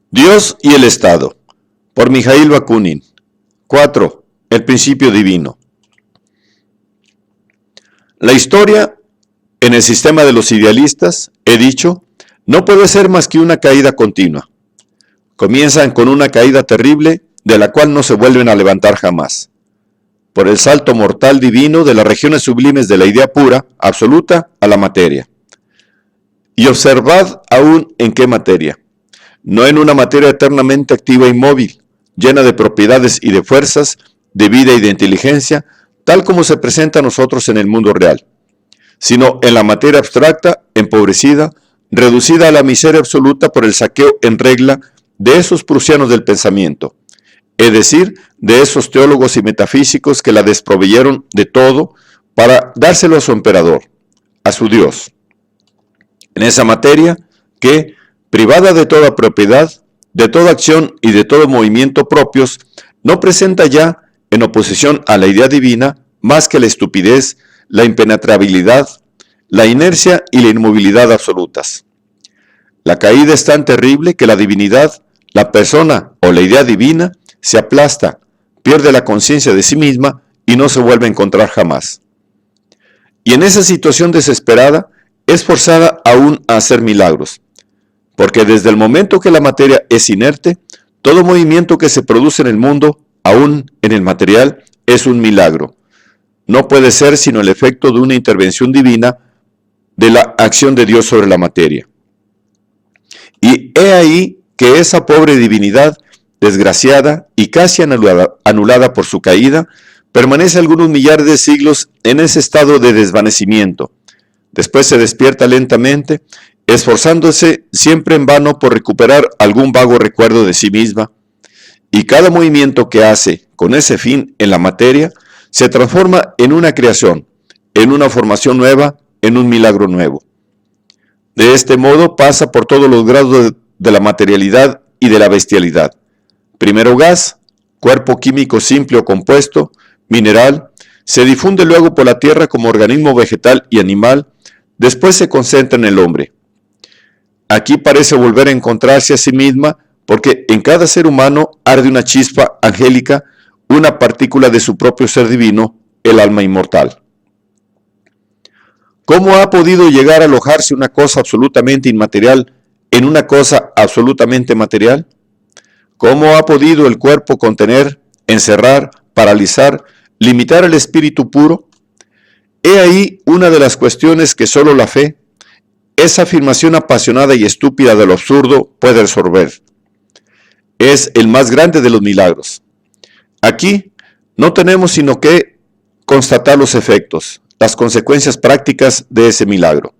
Dios y el Estado, por Mijail Bakunin. 4. El principio divino. La historia, en el sistema de los idealistas, he dicho, no puede ser más que una caída continua. Comienzan con una caída terrible, de la cual no se vuelven a levantar jamás. Por el salto mortal divino de las regiones sublimes de la idea pura, absoluta, a la materia. Y observad aún en qué materia. No en una materia eternamente activa e inmóvil, llena de propiedades y de fuerzas, de vida y de inteligencia, tal como se presenta a nosotros en el mundo real, sino en la materia abstracta, empobrecida, reducida a la miseria absoluta por el saqueo en regla de esos prusianos del pensamiento, es decir, de esos teólogos y metafísicos que la desproveyeron de todo para dárselo a su emperador, a su Dios. En esa materia que, privada de toda propiedad, de toda acción y de todo movimiento propios, no presenta ya, en oposición a la idea divina, más que la estupidez, la impenetrabilidad, la inercia y la inmovilidad absolutas. La caída es tan terrible que la divinidad, la persona o la idea divina, se aplasta, pierde la conciencia de sí misma y no se vuelve a encontrar jamás. Y en esa situación desesperada, es forzada aún a hacer milagros, porque desde el momento que la materia es inerte, todo movimiento que se produce en el mundo, aún en el material, es un milagro. No puede ser sino el efecto de una intervención divina de la acción de Dios sobre la materia. Y he ahí que esa pobre divinidad, desgraciada y casi anulada por su caída, permanece algunos millares de siglos en ese estado de desvanecimiento. Después se despierta lentamente, esforzándose siempre en vano por recuperar algún vago recuerdo de sí misma, y cada movimiento que hace con ese fin en la materia se transforma en una creación, en una formación nueva, en un milagro nuevo. De este modo pasa por todos los grados de la materialidad y de la bestialidad. Primero gas, cuerpo químico simple o compuesto, mineral, se difunde luego por la tierra como organismo vegetal y animal, después se concentra en el hombre. Aquí parece volver a encontrarse a sí misma porque en cada ser humano arde una chispa angélica, una partícula de su propio ser divino, el alma inmortal. ¿Cómo ha podido llegar a alojarse una cosa absolutamente inmaterial en una cosa absolutamente material? ¿Cómo ha podido el cuerpo contener, encerrar, paralizar, limitar el espíritu puro? He ahí una de las cuestiones que solo la fe, esa afirmación apasionada y estúpida de lo absurdo, puede resolver. Es el más grande de los milagros. Aquí no tenemos sino que constatar los efectos, las consecuencias prácticas de ese milagro.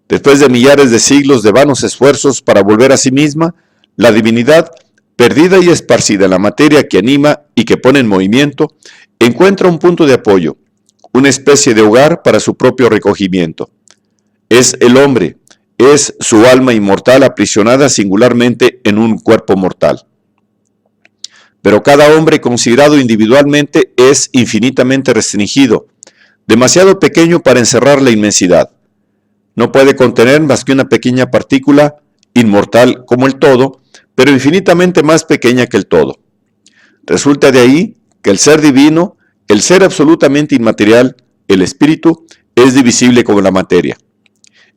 Después de millares de siglos de vanos esfuerzos para volver a sí misma, la divinidad, perdida y esparcida en la materia que anima y que pone en movimiento, encuentra un punto de apoyo, una especie de hogar para su propio recogimiento. Es el hombre, es su alma inmortal aprisionada singularmente en un cuerpo mortal. Pero cada hombre considerado individualmente es infinitamente restringido, demasiado pequeño para encerrar la inmensidad. No puede contener más que una pequeña partícula, inmortal como el todo, pero infinitamente más pequeña que el todo. Resulta de ahí que el ser divino, el ser absolutamente inmaterial, el espíritu, es divisible como la materia.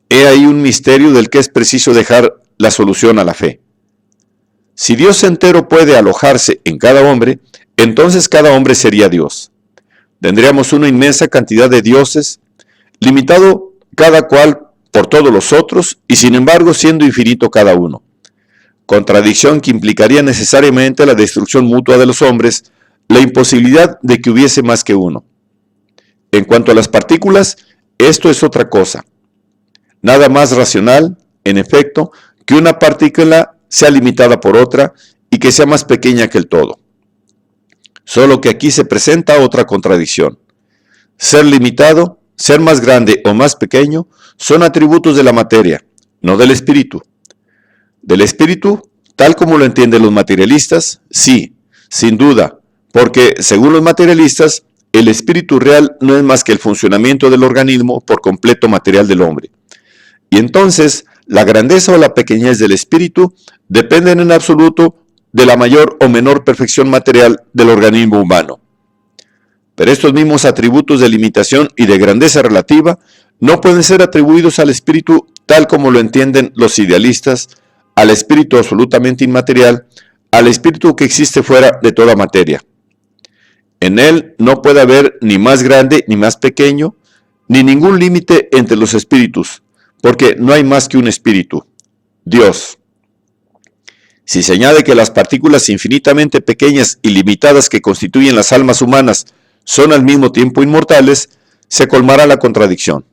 He ahí un misterio del que es preciso dejar la solución a la fe. Si Dios entero puede alojarse en cada hombre, entonces cada hombre sería Dios. Tendríamos una inmensa cantidad de dioses, limitado cada cual por todos los otros, y sin embargo siendo infinito cada uno. Contradicción que implicaría necesariamente la destrucción mutua de los hombres, la imposibilidad de que hubiese más que uno. En cuanto a las partículas, esto es otra cosa. Nada más racional, en efecto, que una partícula sea limitada por otra y que sea más pequeña que el todo. Solo que aquí se presenta otra contradicción. Ser limitado, ser más grande o más pequeño, son atributos de la materia, no del espíritu. Del espíritu, tal como lo entienden los materialistas, sí, sin duda, porque según los materialistas, el espíritu real no es más que el funcionamiento del organismo por completo material del hombre. Y entonces, la grandeza o la pequeñez del espíritu dependen en absoluto de la mayor o menor perfección material del organismo humano. Pero estos mismos atributos de limitación y de grandeza relativa no pueden ser atribuidos al espíritu tal como lo entienden los idealistas, al espíritu absolutamente inmaterial, al espíritu que existe fuera de toda materia. En él no puede haber ni más grande ni más pequeño, ni ningún límite entre los espíritus, porque no hay más que un espíritu, Dios. Si se añade que las partículas infinitamente pequeñas y limitadas que constituyen las almas humanas son al mismo tiempo inmortales, se colmará la contradicción.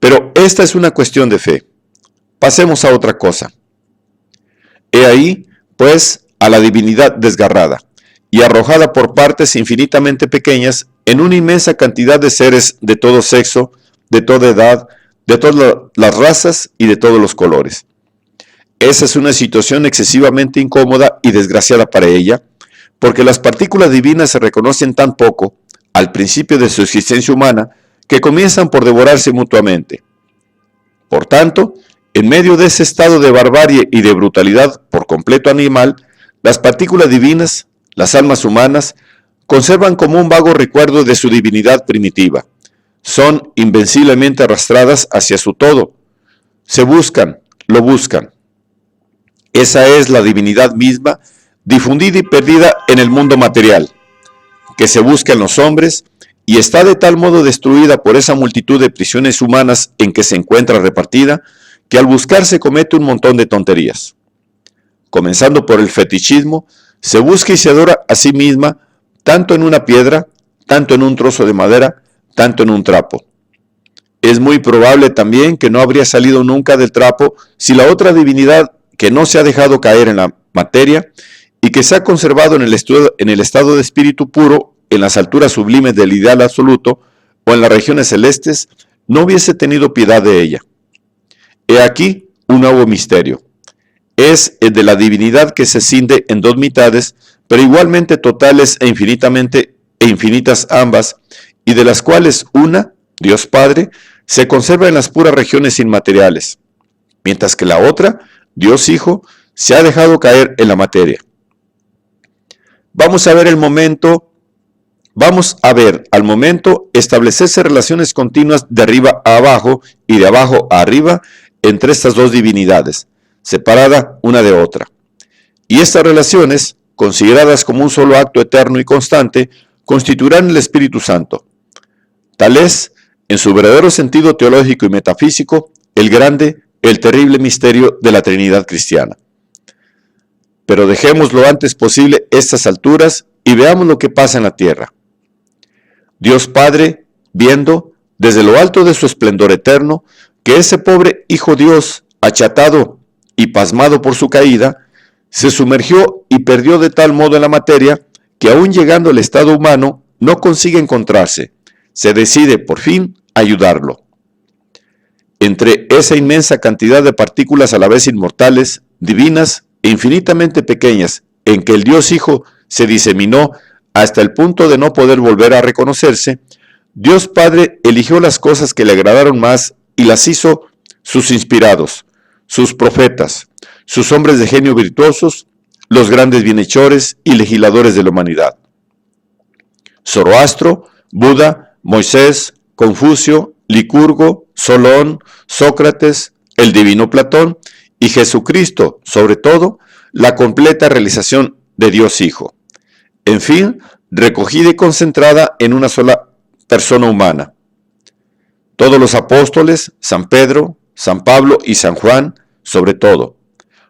Pero esta es una cuestión de fe. Pasemos a otra cosa. He ahí, pues, a la divinidad desgarrada y arrojada por partes infinitamente pequeñas en una inmensa cantidad de seres de todo sexo, de toda edad, de todas las razas y de todos los colores. Esa es una situación excesivamente incómoda y desgraciada para ella, porque las partículas divinas se reconocen tan poco al principio de su existencia humana que comienzan por devorarse mutuamente. Por tanto, en medio de ese estado de barbarie y de brutalidad por completo animal, las partículas divinas, las almas humanas, conservan como un vago recuerdo de su divinidad primitiva. Son invenciblemente arrastradas hacia su todo. Se buscan, lo buscan. Esa es la divinidad misma, difundida y perdida en el mundo material, que se busca en los hombres y está de tal modo destruida por esa multitud de prisiones humanas en que se encuentra repartida, que al buscarse comete un montón de tonterías. Comenzando por el fetichismo, se busca y se adora a sí misma, tanto en una piedra, tanto en un trozo de madera, tanto en un trapo. Es muy probable también que no habría salido nunca del trapo si la otra divinidad que no se ha dejado caer en la materia y que se ha conservado en el estado de espíritu puro en las alturas sublimes del ideal absoluto o en las regiones celestes, no hubiese tenido piedad de ella. He aquí un nuevo misterio. Es el de la divinidad que se cinde en dos mitades, pero igualmente totales e infinitas ambas, y de las cuales una, Dios Padre, se conserva en las puras regiones inmateriales, mientras que la otra, Dios Hijo, se ha dejado caer en la materia. Vamos a ver al momento establecerse relaciones continuas de arriba a abajo y de abajo a arriba entre estas dos divinidades, separadas una de otra. Y estas relaciones, consideradas como un solo acto eterno y constante, constituirán el Espíritu Santo. Tal es, en su verdadero sentido teológico y metafísico, el grande, el terrible misterio de la Trinidad cristiana. Pero dejemos lo antes posible estas alturas y veamos lo que pasa en la tierra. Dios Padre, viendo, desde lo alto de su esplendor eterno, que ese pobre Hijo Dios, achatado y pasmado por su caída, se sumergió y perdió de tal modo en la materia, que aún llegando al estado humano, no consigue encontrarse. Se decide, por fin, a ayudarlo. Entre esa inmensa cantidad de partículas a la vez inmortales, divinas e infinitamente pequeñas, en que el Dios Hijo se diseminó hasta el punto de no poder volver a reconocerse, Dios Padre eligió las cosas que le agradaron más y las hizo sus inspirados, sus profetas, sus hombres de genio virtuosos, los grandes bienhechores y legisladores de la humanidad. Zoroastro, Buda, Moisés, Confucio, Licurgo, Solón, Sócrates, el divino Platón y Jesucristo, sobre todo, la completa realización de Dios Hijo. En fin, recogida y concentrada en una sola persona humana. Todos los apóstoles, San Pedro, San Pablo y San Juan, sobre todo.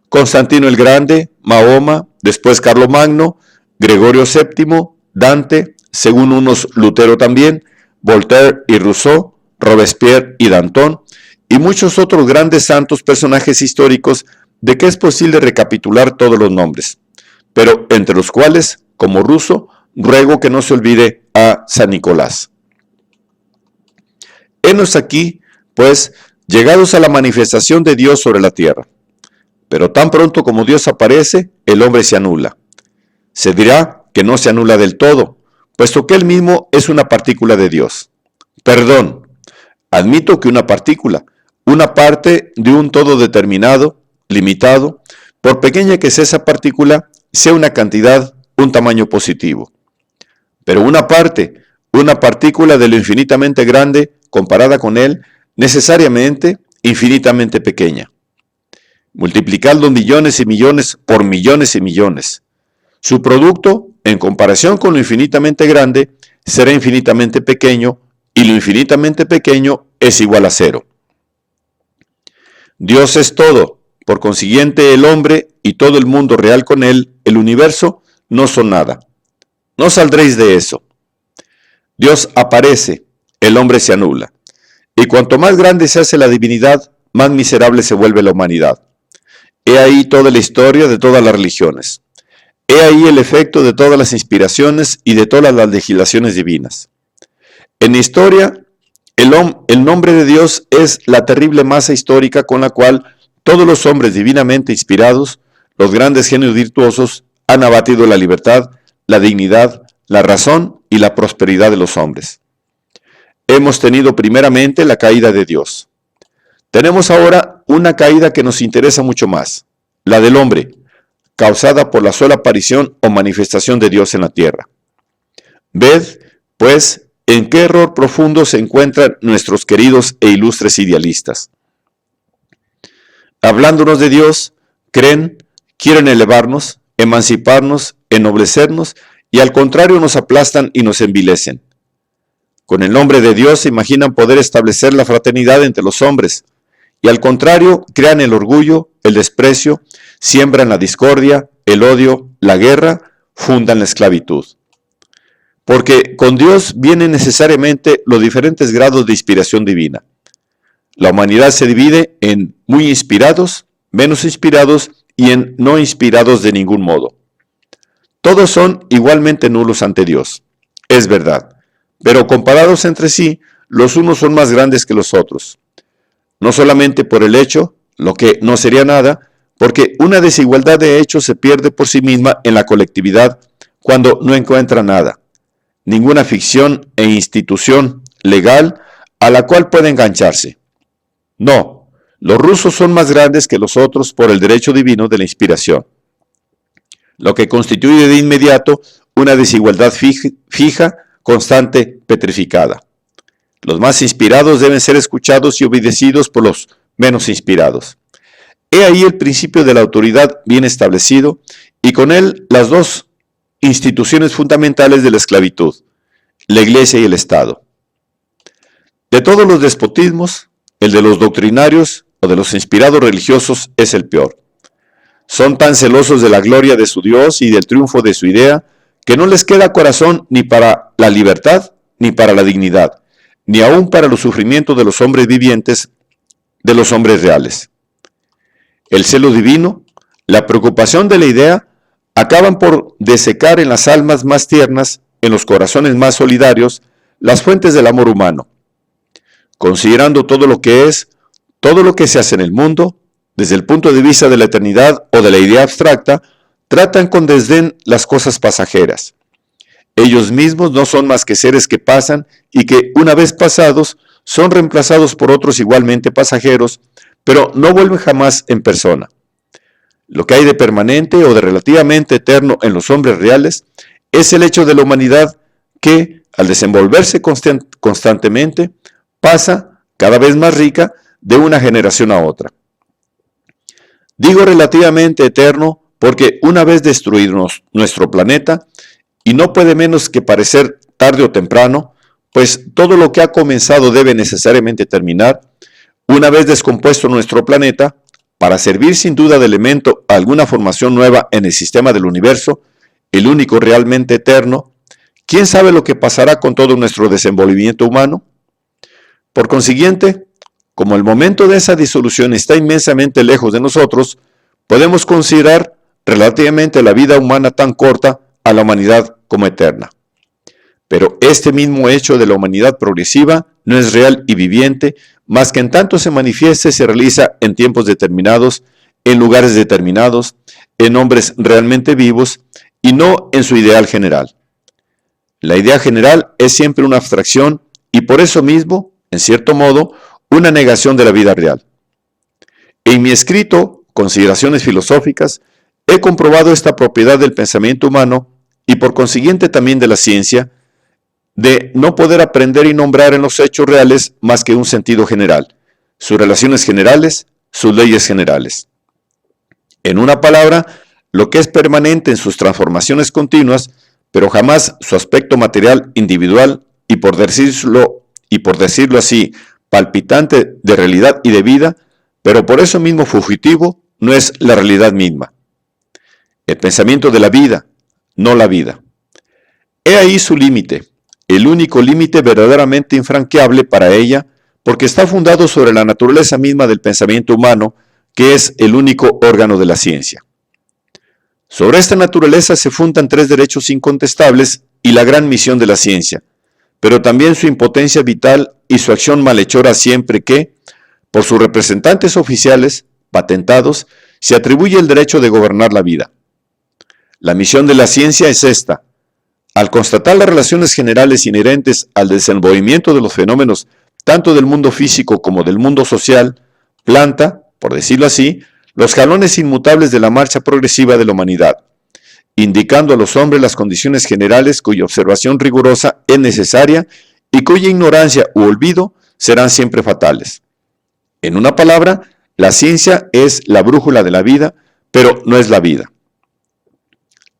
Constantino el Grande, Mahoma, después Carlomagno, Gregorio VII, Dante, según unos Lutero también, Voltaire y Rousseau, Robespierre y Danton, y muchos otros grandes santos personajes históricos de que es posible recapitular todos los nombres, pero entre los cuales, como Rousseau, ruego que no se olvide a San Nicolás. Henos aquí, pues, llegados a la manifestación de Dios sobre la tierra. Pero tan pronto como Dios aparece, el hombre se anula. Se dirá que no se anula del todo, puesto que él mismo es una partícula de Dios. Perdón, admito que una partícula, una parte de un todo determinado, limitado, por pequeña que sea esa partícula, sea una cantidad, un tamaño positivo. Pero una partícula de lo infinitamente grande, comparada con él, necesariamente infinitamente pequeña. Multiplicando millones y millones por millones y millones. Su producto, en comparación con lo infinitamente grande, será infinitamente pequeño, y lo infinitamente pequeño es igual a cero. Dios es todo, por consiguiente el hombre y todo el mundo real con él, el universo, no son nada. No saldréis de eso. Dios aparece, el hombre se anula. Y cuanto más grande se hace la divinidad, más miserable se vuelve la humanidad. He ahí toda la historia de todas las religiones. He ahí el efecto de todas las inspiraciones y de todas las legislaciones divinas. En la historia, el nombre de Dios es la terrible masa histórica con la cual todos los hombres divinamente inspirados, los grandes genios virtuosos, han abatido la libertad, la dignidad, la razón y la prosperidad de los hombres. Hemos tenido primeramente la caída de Dios. Tenemos ahora una caída que nos interesa mucho más, la del hombre, causada por la sola aparición o manifestación de Dios en la tierra. Ved, pues, en qué error profundo se encuentran nuestros queridos e ilustres idealistas. Hablándonos de Dios, quieren elevarnos, emanciparnos, ennoblecernos, y al contrario nos aplastan y nos envilecen. Con el nombre de Dios se imaginan poder establecer la fraternidad entre los hombres, y al contrario crean el orgullo, el desprecio, siembran la discordia, el odio, la guerra, fundan la esclavitud. Porque con Dios vienen necesariamente los diferentes grados de inspiración divina. La humanidad se divide en muy inspirados, menos inspirados y en no inspirados de ningún modo. Todos son igualmente nulos ante Dios, es verdad, pero comparados entre sí, los unos son más grandes que los otros. No solamente por el hecho, lo que no sería nada, porque una desigualdad de hechos se pierde por sí misma en la colectividad cuando no encuentra nada, ninguna ficción e institución legal a la cual pueda engancharse. No, los rusos son más grandes que los otros por el derecho divino de la inspiración, lo que constituye de inmediato una desigualdad fija, constante, petrificada. Los más inspirados deben ser escuchados y obedecidos por los menos inspirados. He ahí el principio de la autoridad bien establecido y con él las dos instituciones fundamentales de la esclavitud, la Iglesia y el Estado. De todos los despotismos, el de los doctrinarios o de los inspirados religiosos es el peor. Son tan celosos de la gloria de su Dios y del triunfo de su idea que no les queda corazón ni para la libertad ni para la dignidad, ni aun para los sufrimientos de los hombres vivientes, de los hombres reales. El celo divino, la preocupación de la idea, acaban por desecar en las almas más tiernas, en los corazones más solidarios, las fuentes del amor humano. Considerando todo lo que es, todo lo que se hace en el mundo, desde el punto de vista de la eternidad o de la idea abstracta, tratan con desdén las cosas pasajeras. Ellos mismos no son más que seres que pasan y que, una vez pasados, son reemplazados por otros igualmente pasajeros, pero no vuelven jamás en persona. Lo que hay de permanente o de relativamente eterno en los hombres reales es el hecho de la humanidad que, al desenvolverse constantemente, pasa, cada vez más rica, de una generación a otra. Digo relativamente eterno porque una vez destruido nuestro planeta, y no puede menos que parecer tarde o temprano, pues todo lo que ha comenzado debe necesariamente terminar, una vez descompuesto nuestro planeta, para servir sin duda de elemento a alguna formación nueva en el sistema del universo, el único realmente eterno, ¿quién sabe lo que pasará con todo nuestro desenvolvimiento humano? Por consiguiente, como el momento de esa disolución está inmensamente lejos de nosotros, podemos considerar relativamente la vida humana tan corta a la humanidad como eterna. Pero este mismo hecho de la humanidad progresiva no es real y viviente, más que en tanto se manifiesta y se realiza en tiempos determinados, en lugares determinados, en hombres realmente vivos y no en su ideal general. La idea general es siempre una abstracción y por eso mismo, en cierto modo, una negación de la vida real. En mi escrito, Consideraciones filosóficas, he comprobado esta propiedad del pensamiento humano y por consiguiente también de la ciencia, de no poder aprender y nombrar en los hechos reales más que un sentido general, sus relaciones generales, sus leyes generales. En una palabra, lo que es permanente en sus transformaciones continuas, pero jamás su aspecto material individual y por decirlo así, palpitante de realidad y de vida, pero por eso mismo fugitivo, no es la realidad misma. El pensamiento de la vida, no la vida. He ahí su límite, el único límite verdaderamente infranqueable para ella, porque está fundado sobre la naturaleza misma del pensamiento humano, que es el único órgano de la ciencia. Sobre esta naturaleza se fundan tres derechos incontestables y la gran misión de la ciencia, pero también su impotencia vital y su acción malhechora siempre que, por sus representantes oficiales, patentados, se atribuye el derecho de gobernar la vida. La misión de la ciencia es esta: al constatar las relaciones generales inherentes al desenvolvimiento de los fenómenos tanto del mundo físico como del mundo social, planta, por decirlo así, los jalones inmutables de la marcha progresiva de la humanidad, indicando a los hombres las condiciones generales cuya observación rigurosa es necesaria y cuya ignorancia u olvido serán siempre fatales. En una palabra, la ciencia es la brújula de la vida, pero no es la vida.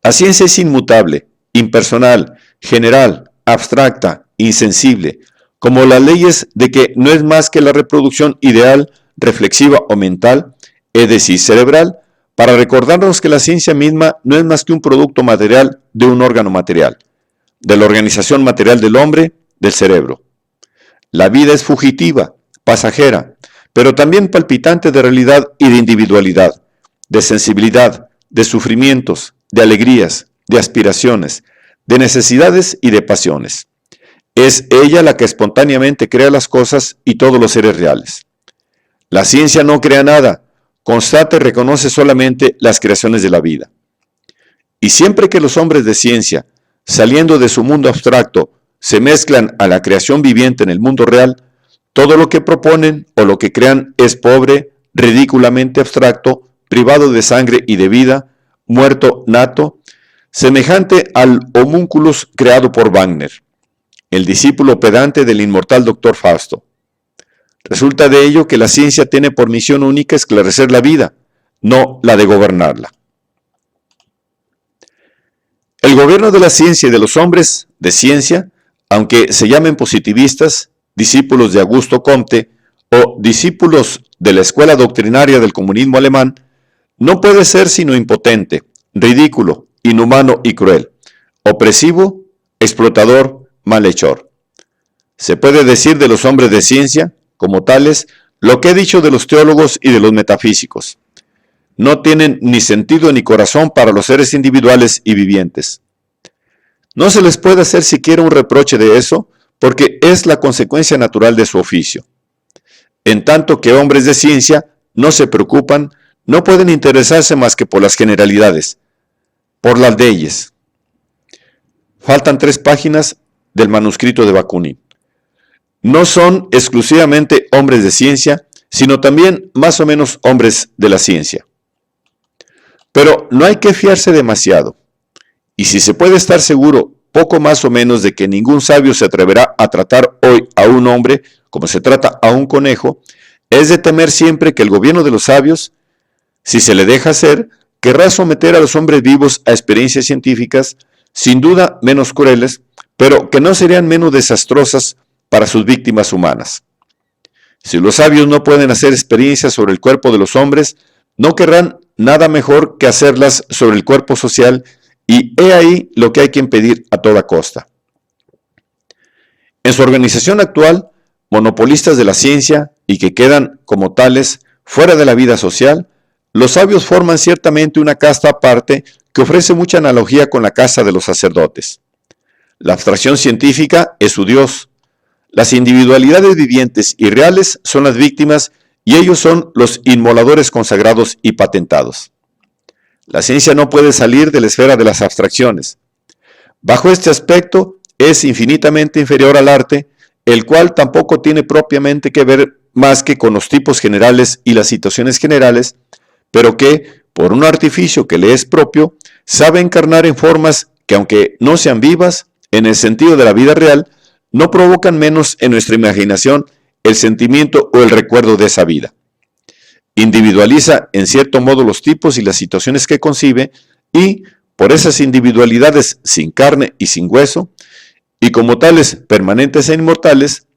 La ciencia es inmutable, impersonal, general, abstracta, insensible, como las leyes de que no es más que la reproducción ideal, reflexiva o mental, es decir, cerebral, para recordarnos que la ciencia misma no es más que un producto material de un órgano material, de la organización material del hombre, del cerebro. La vida es fugitiva, pasajera, pero también palpitante de realidad y de individualidad, de sensibilidad, de sufrimientos, de alegrías, de aspiraciones, de necesidades y de pasiones. Es ella la que espontáneamente crea las cosas y todos los seres reales. La ciencia no crea nada, constata y reconoce solamente las creaciones de la vida. Y siempre que los hombres de ciencia, saliendo de su mundo abstracto, se mezclan a la creación viviente en el mundo real, todo lo que proponen o lo que crean es pobre, ridículamente abstracto, privado de sangre y de vida, muerto nato, semejante al homúnculus creado por Wagner, el discípulo pedante del inmortal doctor Fausto. Resulta de ello que la ciencia tiene por misión única esclarecer la vida, no la de gobernarla. El gobierno de la ciencia y de los hombres de ciencia, aunque se llamen positivistas, discípulos de Augusto Comte o discípulos de la escuela doctrinaria del comunismo alemán, no puede ser sino impotente, ridículo, inhumano y cruel, opresivo, explotador, malhechor. Se puede decir de los hombres de ciencia, como tales, lo que he dicho de los teólogos y de los metafísicos. No tienen ni sentido ni corazón para los seres individuales y vivientes. No se les puede hacer siquiera un reproche de eso, porque es la consecuencia natural de su oficio. En tanto que hombres de ciencia no se preocupan, no pueden interesarse más que por las generalidades, por las leyes. Faltan 3 páginas del manuscrito de Bakunin. No son exclusivamente hombres de ciencia, sino también más o menos hombres de la ciencia. Pero no hay que fiarse demasiado, y si se puede estar seguro poco más o menos de que ningún sabio se atreverá a tratar hoy a un hombre como se trata a un conejo, es de temer siempre que el gobierno de los sabios, si se le deja hacer, querrá someter a los hombres vivos a experiencias científicas, sin duda menos crueles, pero que no serían menos desastrosas para sus víctimas humanas. Si los sabios no pueden hacer experiencias sobre el cuerpo de los hombres, no querrán nada mejor que hacerlas sobre el cuerpo social, y he ahí lo que hay que impedir a toda costa. En su organización actual, monopolistas de la ciencia y que quedan como tales fuera de la vida social, los sabios forman ciertamente una casta aparte que ofrece mucha analogía con la casta de los sacerdotes. La abstracción científica es su Dios. Las individualidades vivientes y reales son las víctimas y ellos son los inmoladores consagrados y patentados. La ciencia no puede salir de la esfera de las abstracciones. Bajo este aspecto es infinitamente inferior al arte, el cual tampoco tiene propiamente que ver más que con los tipos generales y las situaciones generales, pero que, por un artificio que le es propio, sabe encarnar en formas que, aunque no sean vivas, en el sentido de la vida real, no provocan menos en nuestra imaginación el sentimiento o el recuerdo de esa vida. Individualiza en cierto modo los tipos y las situaciones que concibe y, por esas individualidades sin carne y sin hueso, y como tales permanentes e inmortales,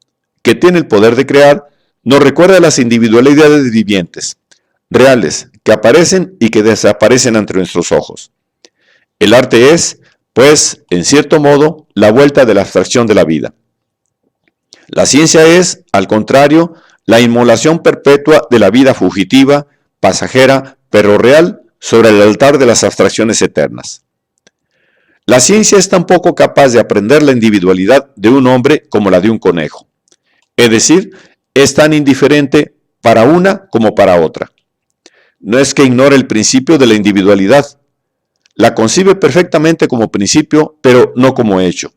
que tiene el poder de crear, nos recuerda las individualidades vivientes, reales, que aparecen y que desaparecen ante nuestros ojos. El arte es, pues, en cierto modo, la vuelta de la abstracción de la vida. La ciencia es, al contrario, la inmolación perpetua de la vida fugitiva, pasajera, pero real, sobre el altar de las abstracciones eternas. La ciencia es tan poco capaz de aprender la individualidad de un hombre como la de un conejo. Es decir, es tan indiferente para una como para otra. No es que ignore el principio de la individualidad. La concibe perfectamente como principio, pero no como hecho.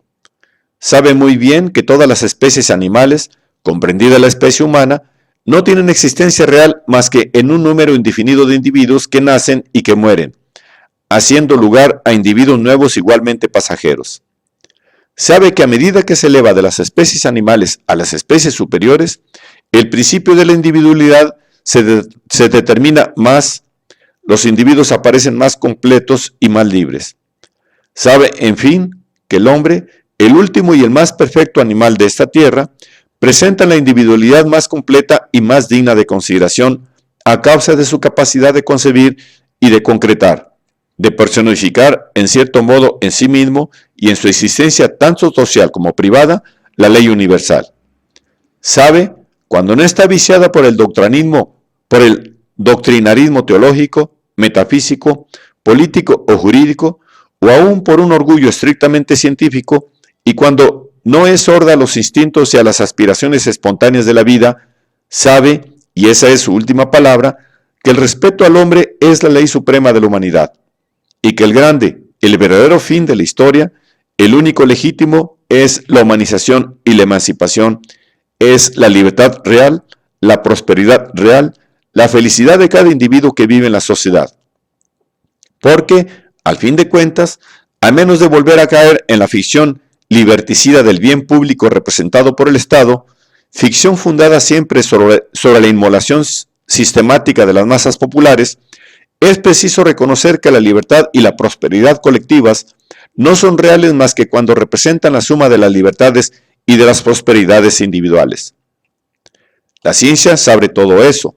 Sabe muy bien que todas las especies animales, comprendida la especie humana, no tienen existencia real más que en un número indefinido de individuos que nacen y que mueren, haciendo lugar a individuos nuevos igualmente pasajeros. Sabe que a medida que se eleva de las especies animales a las especies superiores, el principio de la individualidad se determina más, los individuos aparecen más completos y más libres. Sabe, en fin, que el hombre, el último y el más perfecto animal de esta tierra, presenta la individualidad más completa y más digna de consideración a causa de su capacidad de concebir y de concretar, de personificar en cierto modo en sí mismo y en su existencia tanto social como privada, la ley universal. Sabe, cuando no está viciada por el doctrinarismo teológico, metafísico, político o jurídico, o aún por un orgullo estrictamente científico, y cuando no es sorda a los instintos y a las aspiraciones espontáneas de la vida, sabe, y esa es su última palabra, que el respeto al hombre es la ley suprema de la humanidad, y que el grande, el verdadero fin de la historia, el único legítimo, es la humanización y la emancipación, es la libertad real, la prosperidad real, la felicidad de cada individuo que vive en la sociedad. Porque, al fin de cuentas, a menos de volver a caer en la ficción liberticida del bien público representado por el Estado, ficción fundada siempre sobre la inmolación sistemática de las masas populares, es preciso reconocer que la libertad y la prosperidad colectivas no son reales más que cuando representan la suma de las libertades y de las prosperidades individuales. La ciencia sabe todo eso.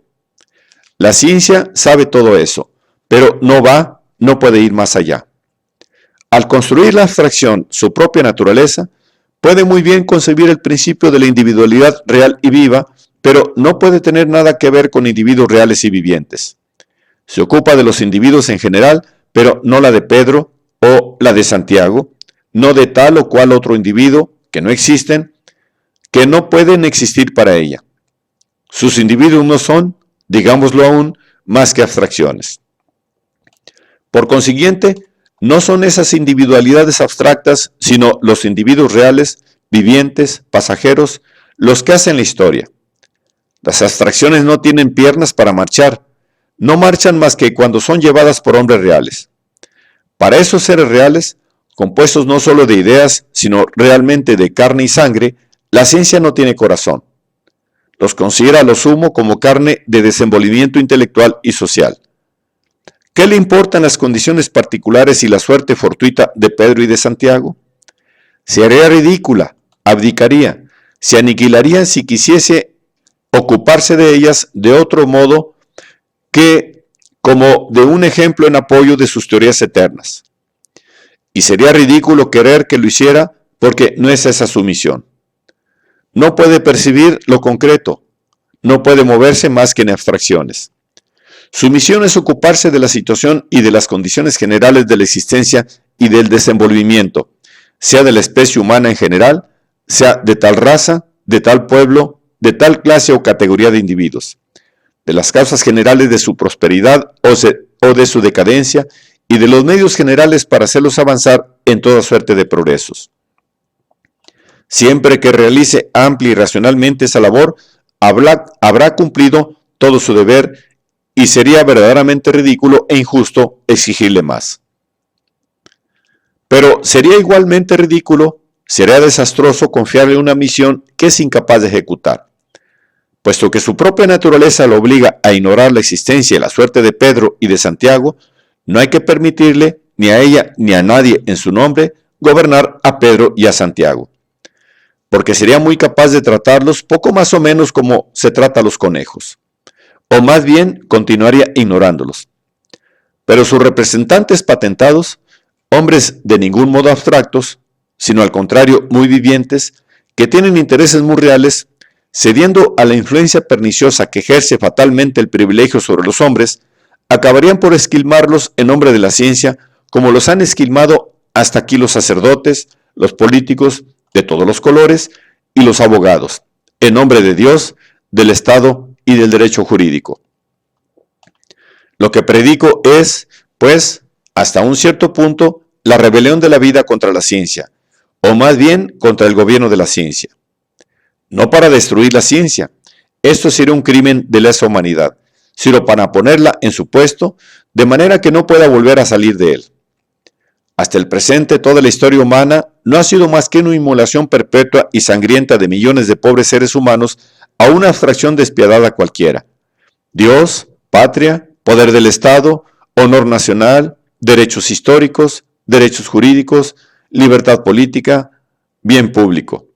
La ciencia sabe todo eso, pero no puede ir más allá. Al construir la abstracción su propia naturaleza, puede muy bien concebir el principio de la individualidad real y viva, pero no puede tener nada que ver con individuos reales y vivientes. Se ocupa de los individuos en general, pero no la de Pedro o la de Santiago, no de tal o cual otro individuo que no existen, que no pueden existir para ella. Sus individuos no son, digámoslo aún, más que abstracciones. Por consiguiente, no son esas individualidades abstractas, sino los individuos reales, vivientes, pasajeros, los que hacen la historia. Las abstracciones no tienen piernas para marchar, no marchan más que cuando son llevadas por hombres reales. Para esos seres reales, compuestos no solo de ideas, sino realmente de carne y sangre, la ciencia no tiene corazón. Los considera a lo sumo como carne de desenvolvimiento intelectual y social. ¿Qué le importan las condiciones particulares y la suerte fortuita de Pedro y de Santiago? Se haría ridícula, abdicaría, se aniquilaría si quisiese ocuparse de ellas de otro modo que como de un ejemplo en apoyo de sus teorías eternas. Y sería ridículo querer que lo hiciera porque no es esa su misión. No puede percibir lo concreto, no puede moverse más que en abstracciones. Su misión es ocuparse de la situación y de las condiciones generales de la existencia y del desenvolvimiento, sea de la especie humana en general, sea de tal raza, de tal pueblo, de tal clase o categoría de individuos, de las causas generales de su prosperidad o de su decadencia y de los medios generales para hacerlos avanzar en toda suerte de progresos. Siempre que realice amplia y racionalmente esa labor, habrá cumplido todo su deber y sería verdaderamente ridículo e injusto exigirle más. Pero sería igualmente ridículo, sería desastroso confiarle una misión que es incapaz de ejecutar. Puesto que su propia naturaleza lo obliga a ignorar la existencia y la suerte de Pedro y de Santiago, no hay que permitirle, ni a ella ni a nadie en su nombre, gobernar a Pedro y a Santiago, porque sería muy capaz de tratarlos poco más o menos como se trata a los conejos, o más bien continuaría ignorándolos. Pero sus representantes patentados, hombres de ningún modo abstractos, sino al contrario muy vivientes, que tienen intereses muy reales, cediendo a la influencia perniciosa que ejerce fatalmente el privilegio sobre los hombres, acabarían por esquilmarlos en nombre de la ciencia, como los han esquilmado hasta aquí los sacerdotes, los políticos de todos los colores y los abogados, en nombre de Dios, del Estado y del derecho jurídico. Lo que predico es, pues, hasta un cierto punto, la rebelión de la vida contra la ciencia, o más bien contra el gobierno de la ciencia. No para destruir la ciencia, esto sería un crimen de lesa humanidad, sino para ponerla en su puesto, de manera que no pueda volver a salir de él. Hasta el presente, toda la historia humana no ha sido más que una inmolación perpetua y sangrienta de millones de pobres seres humanos a una abstracción despiadada cualquiera. Dios, patria, poder del Estado, honor nacional, derechos históricos, derechos jurídicos, libertad política, bien público.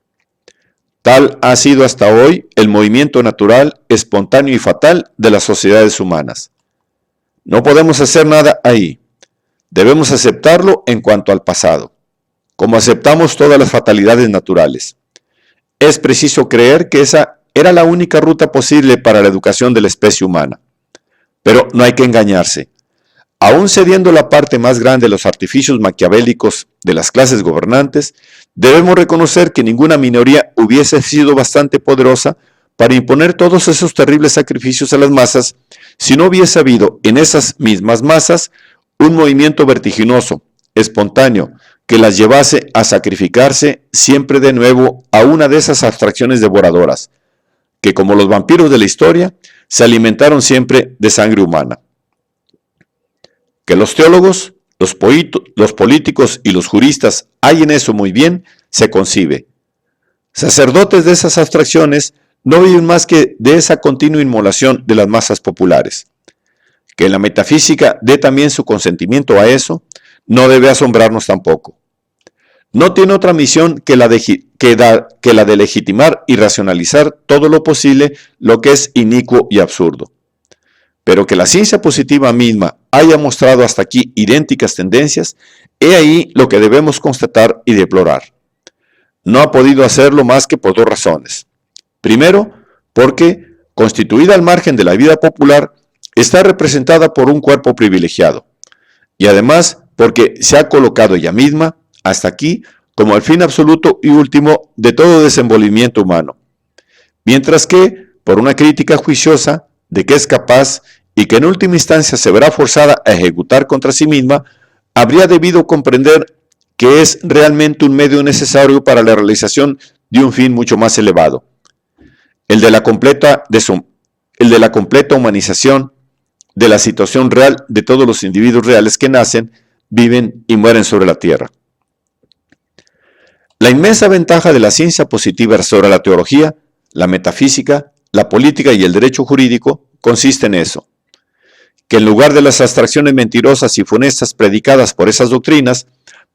Tal ha sido hasta hoy el movimiento natural, espontáneo y fatal de las sociedades humanas. No podemos hacer nada ahí. Debemos aceptarlo en cuanto al pasado, como aceptamos todas las fatalidades naturales. Es preciso creer que esa era la única ruta posible para la educación de la especie humana. Pero no hay que engañarse. Aún cediendo la parte más grande de los artificios maquiavélicos de las clases gobernantes, debemos reconocer que ninguna minoría hubiese sido bastante poderosa para imponer todos esos terribles sacrificios a las masas si no hubiese habido en esas mismas masas un movimiento vertiginoso, espontáneo, que las llevase a sacrificarse siempre de nuevo a una de esas abstracciones devoradoras, que como los vampiros de la historia, se alimentaron siempre de sangre humana. Que los teólogos, los políticos y los juristas hay en eso muy bien, se concibe. Sacerdotes de esas abstracciones no viven más que de esa continua inmolación de las masas populares. Que la metafísica dé también su consentimiento a eso, no debe asombrarnos tampoco. No tiene otra misión que la de legitimar y racionalizar todo lo posible lo que es inicuo y absurdo. Pero que la ciencia positiva misma haya mostrado hasta aquí idénticas tendencias, he ahí lo que debemos constatar y deplorar. No ha podido hacerlo más que por dos razones. Primero, porque, constituida al margen de la vida popular, está representada por un cuerpo privilegiado, y además porque se ha colocado ella misma, hasta aquí, como el fin absoluto y último de todo desenvolvimiento humano, mientras que, por una crítica juiciosa de que es capaz y que en última instancia se verá forzada a ejecutar contra sí misma, habría debido comprender que es realmente un medio necesario para la realización de un fin mucho más elevado, el de la completa humanización de la situación real de todos los individuos reales que nacen, viven y mueren sobre la tierra. La inmensa ventaja de la ciencia positiva sobre la teología, la metafísica, la política y el derecho jurídico consiste en eso, que en lugar de las abstracciones mentirosas y funestas predicadas por esas doctrinas,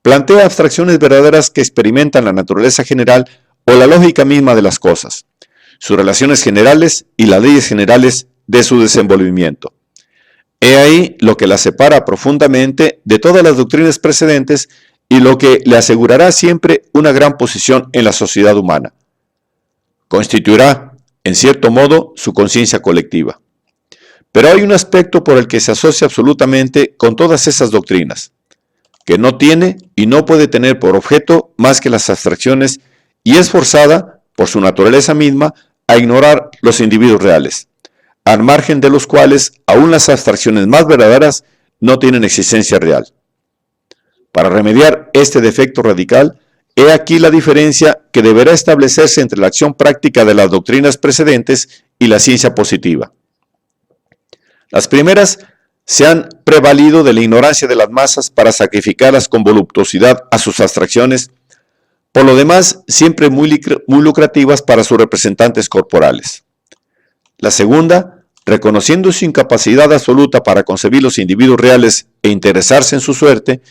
plantea abstracciones verdaderas que experimentan la naturaleza general o la lógica misma de las cosas, sus relaciones generales y las leyes generales de su desenvolvimiento. He ahí lo que la separa profundamente de todas las doctrinas precedentes y lo que le asegurará siempre una gran posición en la sociedad humana. Constituirá, en cierto modo, su conciencia colectiva. Pero hay un aspecto por el que se asocia absolutamente con todas esas doctrinas, que no tiene y no puede tener por objeto más que las abstracciones y es forzada, por su naturaleza misma, a ignorar los individuos reales, al margen de los cuales aún las abstracciones más verdaderas no tienen existencia real. Para remediar este defecto radical, he aquí la diferencia que deberá establecerse entre la acción práctica de las doctrinas precedentes y la ciencia positiva. Las primeras se han prevalido de la ignorancia de las masas para sacrificarlas con voluptuosidad a sus abstracciones, por lo demás siempre muy lucrativas para sus representantes corporales. La segunda, reconociendo su incapacidad absoluta para concebir los individuos reales e interesarse en su suerte,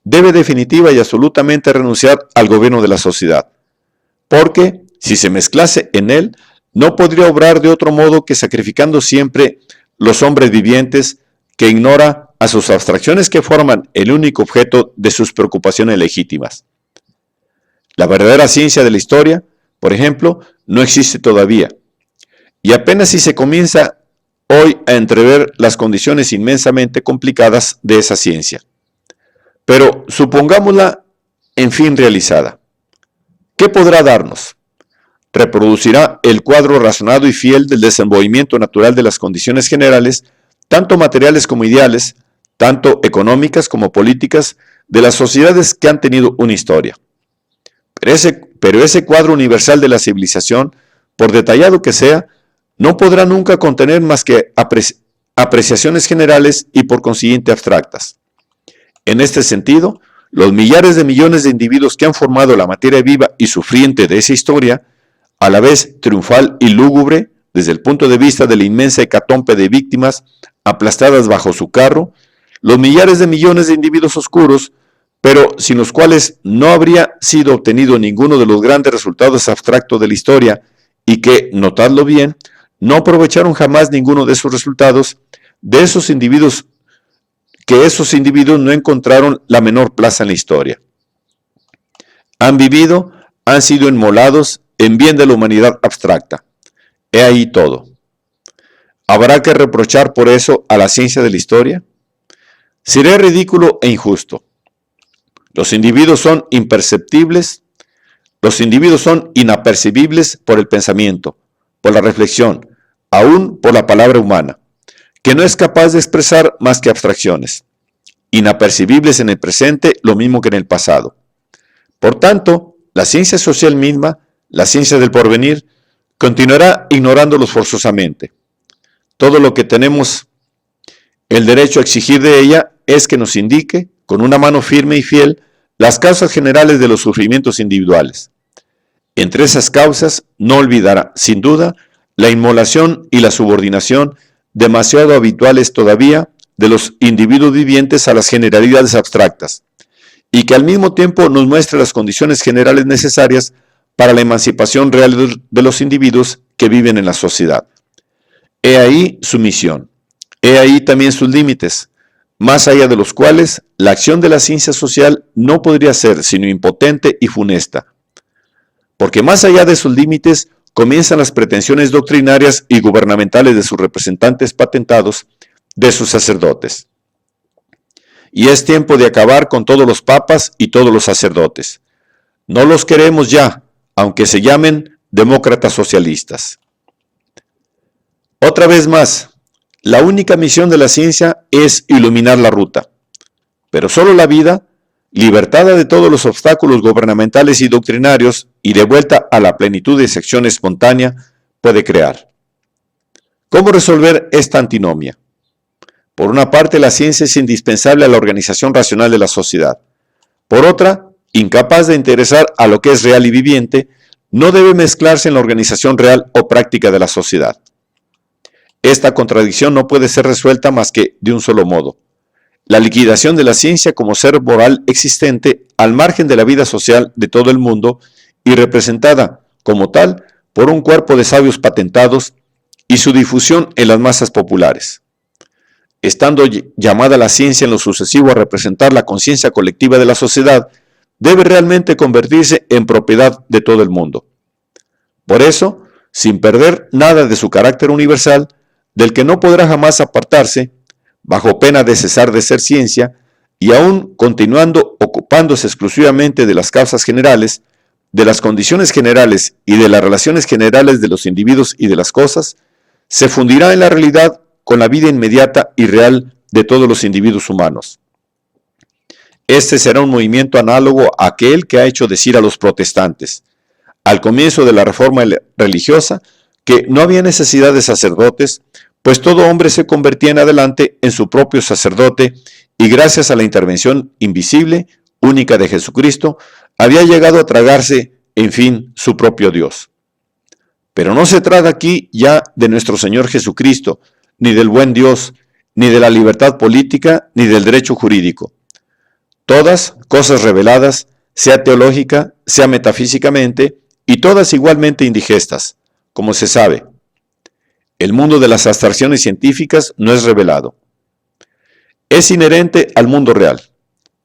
debe definitiva y absolutamente renunciar al gobierno de la sociedad, porque, si se mezclase en él, no podría obrar de otro modo que sacrificando siempre los hombres vivientes, que ignora a sus abstracciones que forman el único objeto de sus preocupaciones legítimas. La verdadera ciencia de la historia, por ejemplo, no existe todavía, y apenas si se comienza hoy a entrever las condiciones inmensamente complicadas de esa ciencia. Pero supongámosla en fin realizada. ¿Qué podrá darnos? Reproducirá el cuadro razonado y fiel del desenvolvimiento natural de las condiciones generales, tanto materiales como ideales, tanto económicas como políticas, de las sociedades que han tenido una historia. Pero ese cuadro universal de la civilización, por detallado que sea, no podrá nunca contener más que apreciaciones generales y por consiguiente abstractas. En este sentido, los millares de millones de individuos que han formado la materia viva y sufriente de esa historia, a la vez triunfal y lúgubre, desde el punto de vista de la inmensa hecatombe de víctimas aplastadas bajo su carro, los millares de millones de individuos oscuros, pero sin los cuales no habría sido obtenido ninguno de los grandes resultados abstractos de la historia y que, notadlo bien, no aprovecharon jamás ninguno de esos resultados, de esos individuos no encontraron la menor plaza en la historia. Han vivido, han sido inmolados en bien de la humanidad abstracta. He ahí todo. ¿Habrá que reprochar por eso a la ciencia de la historia? Sería ridículo e injusto. Los individuos son imperceptibles, los individuos son inapercibibles por el pensamiento, por la reflexión, aún por la palabra humana, que no es capaz de expresar más que abstracciones, inapercibibles en el presente lo mismo que en el pasado. Por tanto, la ciencia social misma, la ciencia del porvenir, continuará ignorándolos forzosamente. Todo lo que tenemos el derecho a exigir de ella es que nos indique, con una mano firme y fiel, las causas generales de los sufrimientos individuales. Entre esas causas no olvidará, sin duda, la inmolación y la subordinación, demasiado habituales todavía, de los individuos vivientes a las generalidades abstractas, y que al mismo tiempo nos muestre las condiciones generales necesarias para la emancipación real de los individuos que viven en la sociedad. He ahí su misión, he ahí también sus límites, más allá de los cuales la acción de la ciencia social no podría ser sino impotente y funesta, porque más allá de sus límites comienzan las pretensiones doctrinarias y gubernamentales de sus representantes patentados, de sus sacerdotes. Y es tiempo de acabar con todos los papas y todos los sacerdotes. No los queremos ya, aunque se llamen demócratas socialistas. Otra vez más, la única misión de la ciencia es iluminar la ruta, pero solo la vida, libertada de todos los obstáculos gubernamentales y doctrinarios y de vuelta a la plenitud de sección espontánea, puede crear. ¿Cómo resolver esta antinomia? Por una parte, la ciencia es indispensable a la organización racional de la sociedad. Por otra, incapaz de interesar a lo que es real y viviente, no debe mezclarse en la organización real o práctica de la sociedad. Esta contradicción no puede ser resuelta más que de un solo modo: la liquidación de la ciencia como ser moral existente al margen de la vida social de todo el mundo y representada como tal por un cuerpo de sabios patentados, y su difusión en las masas populares. Estando llamada la ciencia en lo sucesivo a representar la conciencia colectiva de la sociedad, debe realmente convertirse en propiedad de todo el mundo. Por eso, sin perder nada de su carácter universal, del que no podrá jamás apartarse, bajo pena de cesar de ser ciencia, y aún continuando ocupándose exclusivamente de las causas generales, de las condiciones generales y de las relaciones generales de los individuos y de las cosas, se fundirá en la realidad con la vida inmediata y real de todos los individuos humanos. Este será un movimiento análogo a aquel que ha hecho decir a los protestantes: al comienzo de la reforma religiosa, que no había necesidad de sacerdotes, pues todo hombre se convertía en adelante en su propio sacerdote y gracias a la intervención invisible, única de Jesucristo, había llegado a tragarse, en fin, su propio Dios. Pero no se trata aquí ya de nuestro Señor Jesucristo, ni del buen Dios, ni de la libertad política, ni del derecho jurídico. Todas cosas reveladas, sea teológica, sea metafísicamente, y todas igualmente indigestas, como se sabe. El mundo de las abstracciones científicas no es revelado. Es inherente al mundo real,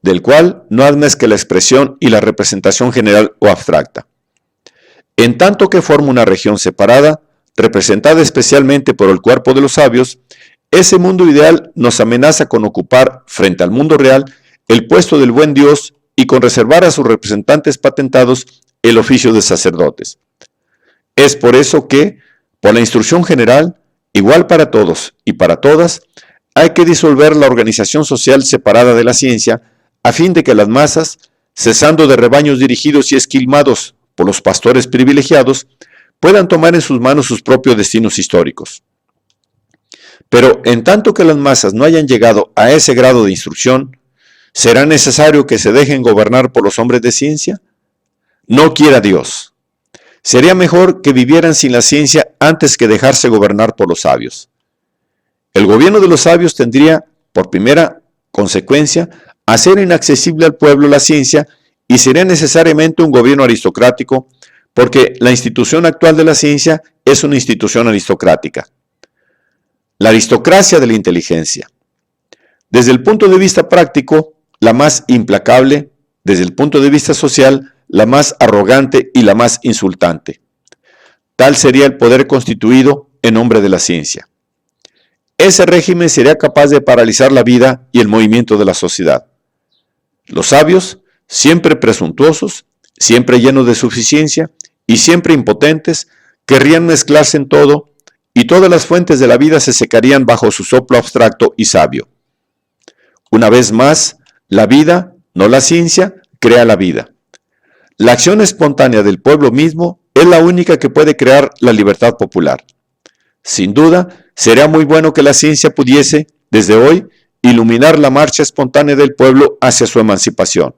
del cual no es más que la expresión y la representación general o abstracta. En tanto que forma una región separada, representada especialmente por el cuerpo de los sabios, ese mundo ideal nos amenaza con ocupar, frente al mundo real, el puesto del buen Dios y con reservar a sus representantes patentados el oficio de sacerdotes. Es por eso que, por la instrucción general, igual para todos y para todas, hay que disolver la organización social separada de la ciencia, a fin de que las masas, cesando de rebaños dirigidos y esquilmados por los pastores privilegiados, puedan tomar en sus manos sus propios destinos históricos. Pero en tanto que las masas no hayan llegado a ese grado de instrucción, ¿será necesario que se dejen gobernar por los hombres de ciencia? No quiera Dios. Sería mejor que vivieran sin la ciencia antes que dejarse gobernar por los sabios. El gobierno de los sabios tendría, por primera consecuencia, hacer inaccesible al pueblo la ciencia y sería necesariamente un gobierno aristocrático, porque la institución actual de la ciencia es una institución aristocrática. La aristocracia de la inteligencia. Desde el punto de vista práctico, la más implacable; desde el punto de vista social, la más arrogante y la más insultante. Tal sería el poder constituido en nombre de la ciencia. Ese régimen sería capaz de paralizar la vida y el movimiento de la sociedad. Los sabios, siempre presuntuosos, siempre llenos de suficiencia y siempre impotentes, querrían mezclarse en todo, y todas las fuentes de la vida se secarían bajo su soplo abstracto y sabio. Una vez más, la vida, no la ciencia, crea la vida. La acción espontánea del pueblo mismo es la única que puede crear la libertad popular. Sin duda, sería muy bueno que la ciencia pudiese, desde hoy, iluminar la marcha espontánea del pueblo hacia su emancipación.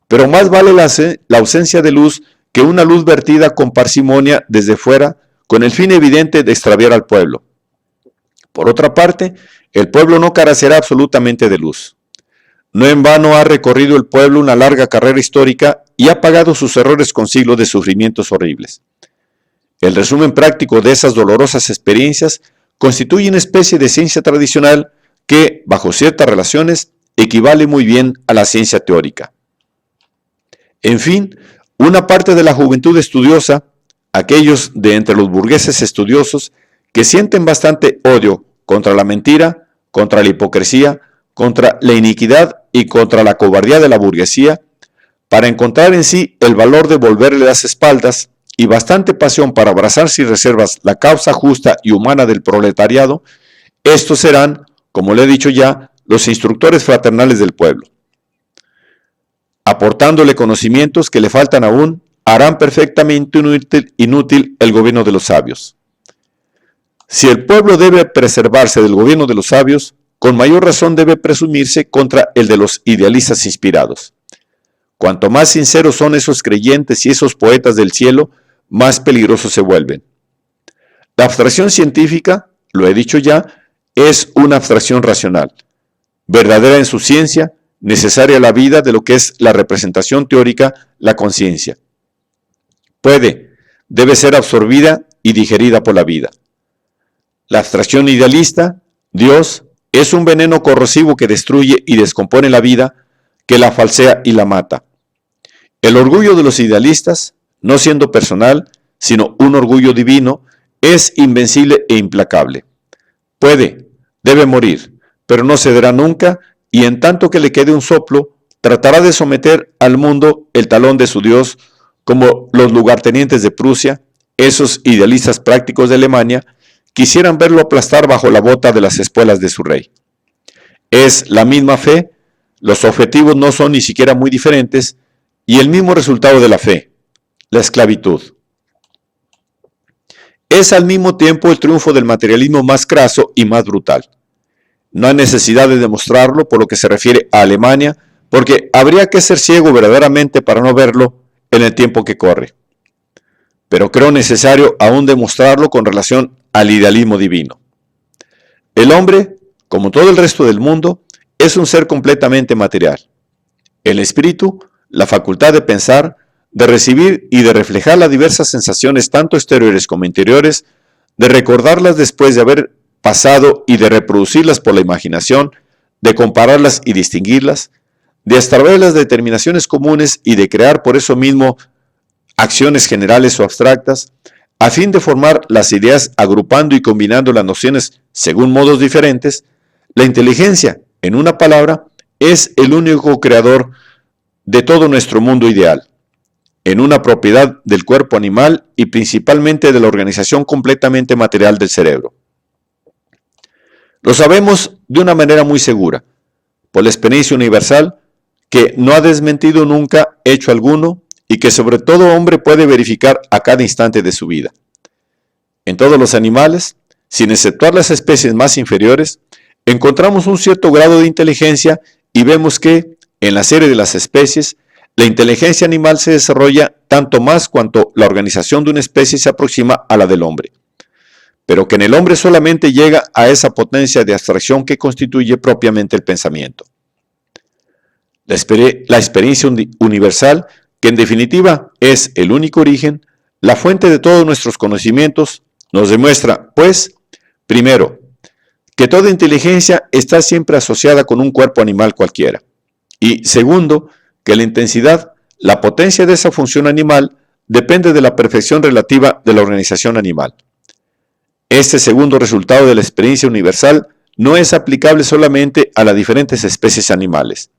Pero más vale la ausencia de luz que una luz vertida con parsimonia desde fuera, con el fin evidente de extraviar al pueblo. Por otra parte, el pueblo no carecerá absolutamente de luz. No en vano ha recorrido el pueblo una larga carrera histórica y ha pagado sus errores con siglos de sufrimientos horribles. El resumen práctico de esas dolorosas experiencias constituye una especie de ciencia tradicional que, bajo ciertas relaciones, equivale muy bien a la ciencia teórica. En fin, una parte de la juventud estudiosa, aquellos de entre los burgueses estudiosos, que sienten bastante odio contra la mentira, contra la hipocresía, contra la iniquidad y contra la cobardía de la burguesía, para encontrar en sí el valor de volverle las espaldas y bastante pasión para abrazar sin reservas la causa justa y humana del proletariado, estos serán, como le he dicho ya, los instructores fraternales del pueblo. Aportándole conocimientos que le faltan aún, harán perfectamente inútil el gobierno de los sabios. Si el pueblo debe preservarse del gobierno de los sabios, con mayor razón debe presumirse contra el de los idealistas inspirados. Cuanto más sinceros son esos creyentes y esos poetas del cielo, más peligrosos se vuelven. La abstracción científica, lo he dicho ya, es una abstracción racional, verdadera en su ciencia, necesaria a la vida de lo que es la representación teórica, la conciencia. Debe ser absorbida y digerida por la vida. La abstracción idealista, Dios, es un veneno corrosivo que destruye y descompone la vida, que la falsea y la mata. El orgullo de los idealistas, no siendo personal, sino un orgullo divino, es invencible e implacable. Debe morir, pero no cederá nunca, y en tanto que le quede un soplo, tratará de someter al mundo el talón de su Dios, como los lugartenientes de Prusia, esos idealistas prácticos de Alemania, quisieran verlo aplastar bajo la bota de las espuelas de su rey. Es la misma fe, los objetivos no son ni siquiera muy diferentes, y el mismo resultado de la fe, la esclavitud. Es al mismo tiempo el triunfo del materialismo más craso y más brutal. No hay necesidad de demostrarlo por lo que se refiere a Alemania, porque habría que ser ciego verdaderamente para no verlo en el tiempo que corre. Pero creo necesario aún demostrarlo con relación al idealismo divino. El hombre, como todo el resto del mundo, es un ser completamente material. El espíritu, la facultad de pensar, de recibir y de reflejar las diversas sensaciones tanto exteriores como interiores, de recordarlas después de haber pasado y de reproducirlas por la imaginación, de compararlas y distinguirlas, de extraer las determinaciones comunes y de crear por eso mismo acciones generales o abstractas, a fin de formar las ideas agrupando y combinando las nociones según modos diferentes. La inteligencia, en una palabra, es el único creador de todo nuestro mundo ideal, en una propiedad del cuerpo animal y principalmente de la organización completamente material del cerebro. Lo sabemos de una manera muy segura, por la experiencia universal, que no ha desmentido nunca hecho alguno y que sobre todo hombre puede verificar a cada instante de su vida. En todos los animales, sin exceptuar las especies más inferiores, encontramos un cierto grado de inteligencia y vemos que, en la serie de las especies, la inteligencia animal se desarrolla tanto más cuanto la organización de una especie se aproxima a la del hombre, pero que en el hombre solamente llega a esa potencia de abstracción que constituye propiamente el pensamiento. La experiencia universal, que en definitiva es el único origen, la fuente de todos nuestros conocimientos, nos demuestra, pues, primero, que toda inteligencia está siempre asociada con un cuerpo animal cualquiera, y segundo, que la intensidad, la potencia de esa función animal depende de la perfección relativa de la organización animal. Este segundo resultado de la experiencia universal no es aplicable solamente a las diferentes especies animales.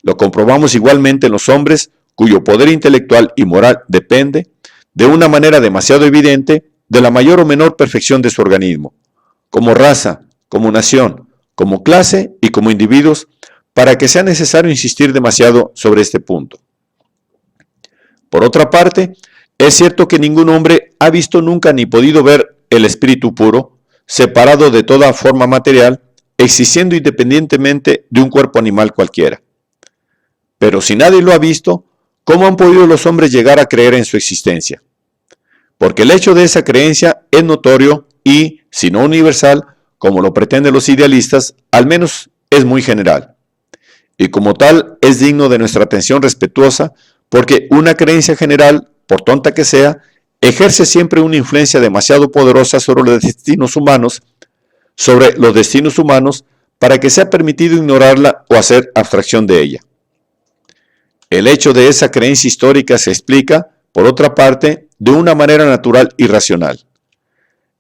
Lo comprobamos igualmente en los hombres, cuyo poder intelectual y moral depende, de una manera demasiado evidente, de la mayor o menor perfección de su organismo, como raza, como nación, como clase y como individuos, para que sea necesario insistir demasiado sobre este punto. Por otra parte, es cierto que ningún hombre ha visto nunca ni podido ver el espíritu puro, separado de toda forma material, existiendo independientemente de un cuerpo animal cualquiera. Pero si nadie lo ha visto, ¿cómo han podido los hombres llegar a creer en su existencia? Porque el hecho de esa creencia es notorio y, si no universal, como lo pretenden los idealistas, al menos es muy general. Y como tal es digno de nuestra atención respetuosa, porque una creencia general, por tonta que sea, ejerce siempre una influencia demasiado poderosa sobre los destinos humanos, para que sea permitido ignorarla o hacer abstracción de ella. El hecho de esa creencia histórica se explica, por otra parte, de una manera natural y racional.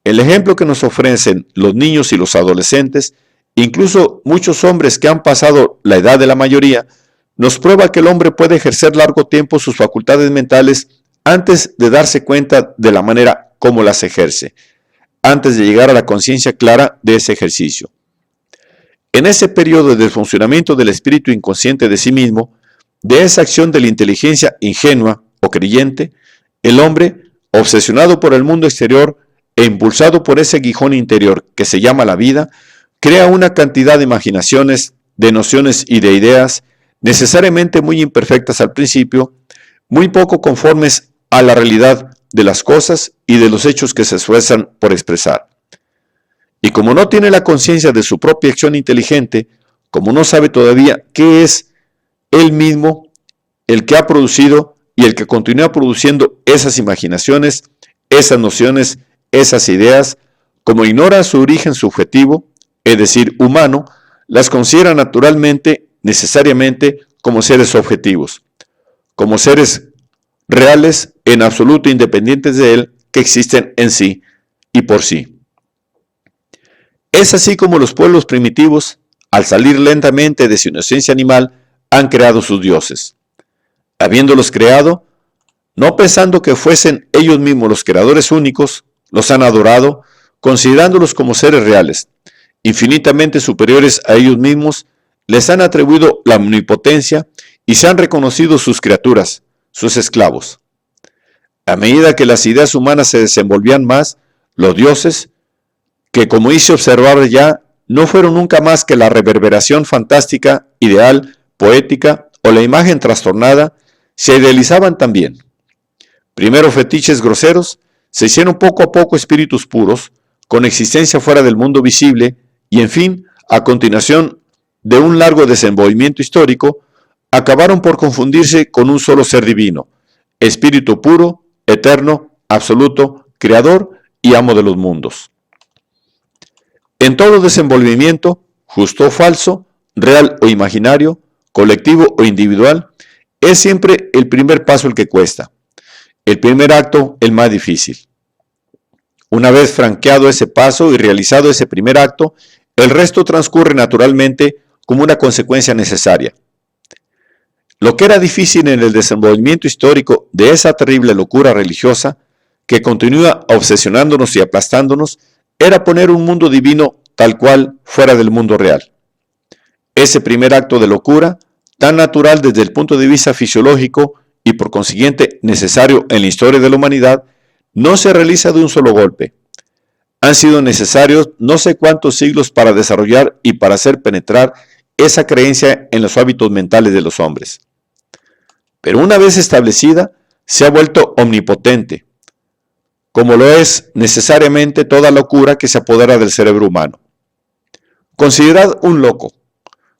El ejemplo que nos ofrecen los niños y los adolescentes, incluso muchos hombres que han pasado la edad de la mayoría, nos prueba que el hombre puede ejercer largo tiempo sus facultades mentales antes de darse cuenta de la manera como las ejerce, antes de llegar a la conciencia clara de ese ejercicio. En ese periodo de funcionamiento del espíritu inconsciente de sí mismo, de esa acción de la inteligencia ingenua o creyente, el hombre, obsesionado por el mundo exterior e impulsado por ese aguijón interior que se llama la vida, crea una cantidad de imaginaciones, de nociones y de ideas, necesariamente muy imperfectas al principio, muy poco conformes a la realidad de las cosas y de los hechos que se esfuerzan por expresar. Y como no tiene la conciencia de su propia acción inteligente, como no sabe todavía qué es él mismo, el que ha producido y el que continúa produciendo esas imaginaciones, esas nociones, esas ideas, como ignora su origen subjetivo, es decir, humano, las considera naturalmente, necesariamente, como seres objetivos, como seres reales, en absoluto independientes de él, que existen en sí y por sí. Es así como los pueblos primitivos, al salir lentamente de su inocencia animal, han creado sus dioses. Habiéndolos creado, no pensando que fuesen ellos mismos los creadores únicos, los han adorado, considerándolos como seres reales, infinitamente superiores a ellos mismos, les han atribuido la omnipotencia y se han reconocido sus criaturas, sus esclavos. A medida que las ideas humanas se desenvolvían más, los dioses, que como hice observar ya, no fueron nunca más que la reverberación fantástica, ideal, poética o la imagen trastornada, se idealizaban también. Primero fetiches groseros, se hicieron poco a poco espíritus puros, con existencia fuera del mundo visible, y en fin, a continuación de un largo desenvolvimiento histórico, acabaron por confundirse con un solo ser divino, espíritu puro, eterno, absoluto, creador y amo de los mundos. En todo desenvolvimiento, justo o falso, real o imaginario, colectivo o individual, es siempre el primer paso el que cuesta, el primer acto el más difícil. Una vez franqueado ese paso y realizado ese primer acto, el resto transcurre naturalmente como una consecuencia necesaria. Lo que era difícil en el desenvolvimiento histórico de esa terrible locura religiosa que continúa obsesionándonos y aplastándonos, era poner un mundo divino tal cual fuera del mundo real. Ese primer acto de locura, tan natural desde el punto de vista fisiológico y por consiguiente necesario en la historia de la humanidad, no se realiza de un solo golpe. Han sido necesarios no sé cuántos siglos para desarrollar y para hacer penetrar esa creencia en los hábitos mentales de los hombres. Pero una vez establecida, se ha vuelto omnipotente, como lo es necesariamente toda locura que se apodera del cerebro humano. Considerad un loco.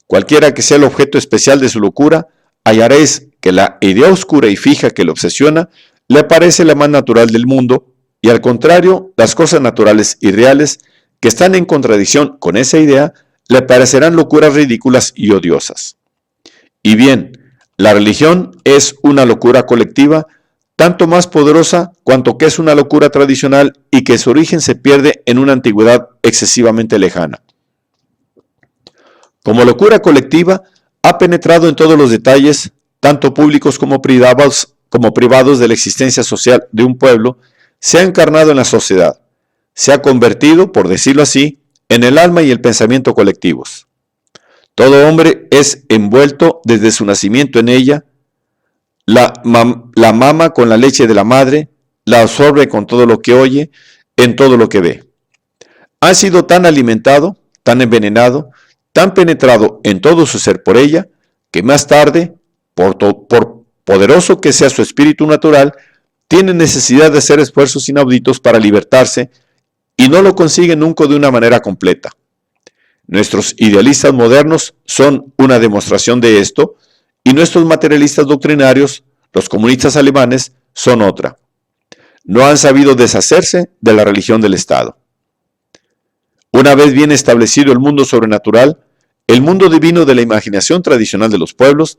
Cualquiera que sea el objeto especial de su locura, hallaréis que la idea oscura y fija que le obsesiona le parece la más natural del mundo, y al contrario, las cosas naturales y reales que están en contradicción con esa idea le parecerán locuras ridículas y odiosas. Y bien, la religión es una locura colectiva, tanto más poderosa cuanto que es una locura tradicional y que su origen se pierde en una antigüedad excesivamente lejana. Como locura colectiva, ha penetrado en todos los detalles, tanto públicos como privados de la existencia social de un pueblo, se ha encarnado en la sociedad, se ha convertido, por decirlo así, en el alma y el pensamiento colectivos. Todo hombre es envuelto desde su nacimiento en ella, la mama con la leche de la madre, la absorbe con todo lo que oye, en todo lo que ve. Ha sido tan alimentado, tan envenenado, tan penetrado en todo su ser por ella, que más tarde, por poderoso que sea su espíritu natural, tiene necesidad de hacer esfuerzos inauditos para libertarse y no lo consigue nunca de una manera completa. Nuestros idealistas modernos son una demostración de esto y nuestros materialistas doctrinarios, los comunistas alemanes, son otra. No han sabido deshacerse de la religión del Estado. Una vez bien establecido el mundo sobrenatural, el mundo divino de la imaginación tradicional de los pueblos,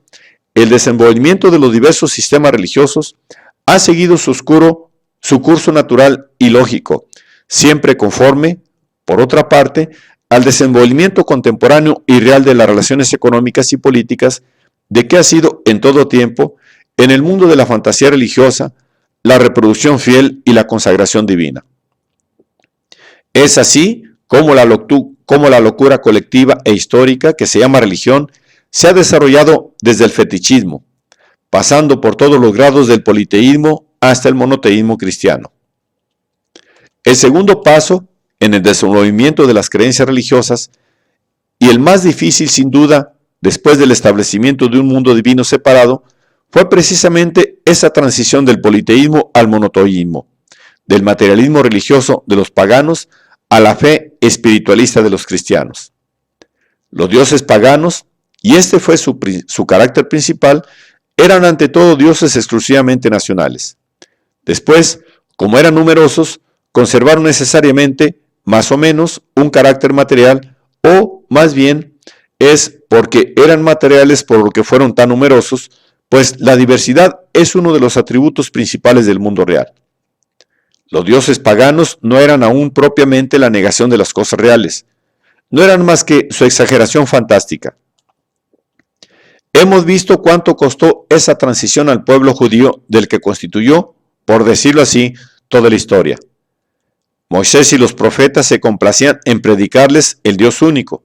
el desenvolvimiento de los diversos sistemas religiosos ha seguido su curso natural y lógico, siempre conforme, por otra parte, al desenvolvimiento contemporáneo y real de las relaciones económicas y políticas de que ha sido en todo tiempo, en el mundo de la fantasía religiosa, la reproducción fiel y la consagración divina. Es así como la locura colectiva e histórica que se llama religión se ha desarrollado desde el fetichismo, pasando por todos los grados del politeísmo hasta el monoteísmo cristiano. El segundo paso en el desenvolvimiento de las creencias religiosas, y el más difícil sin duda después del establecimiento de un mundo divino separado, fue precisamente esa transición del politeísmo al monoteísmo, del materialismo religioso de los paganos a la fe espiritualista de los cristianos. Los dioses paganos, y este fue su carácter principal, eran ante todo dioses exclusivamente nacionales. Después, como eran numerosos, conservaron necesariamente, más o menos, un carácter material, o más bien es porque eran materiales por lo que fueron tan numerosos, pues la diversidad es uno de los atributos principales del mundo real. Los dioses paganos no eran aún propiamente la negación de las cosas reales, no eran más que su exageración fantástica. Hemos visto cuánto costó esa transición al pueblo judío del que constituyó, por decirlo así, toda la historia. Moisés y los profetas se complacían en predicarles el Dios único.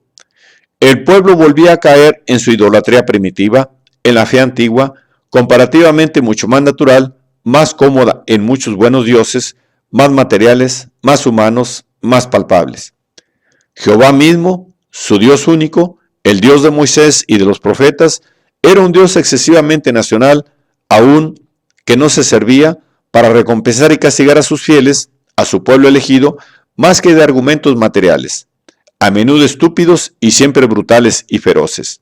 El pueblo volvía a caer en su idolatría primitiva, en la fe antigua, comparativamente mucho más natural, más cómoda en muchos buenos dioses, más materiales, más humanos, más palpables. Jehová mismo, su Dios único, el Dios de Moisés y de los profetas, era un Dios excesivamente nacional, aún que no se servía para recompensar y castigar a sus fieles, a su pueblo elegido, más que de argumentos materiales, a menudo estúpidos y siempre brutales y feroces.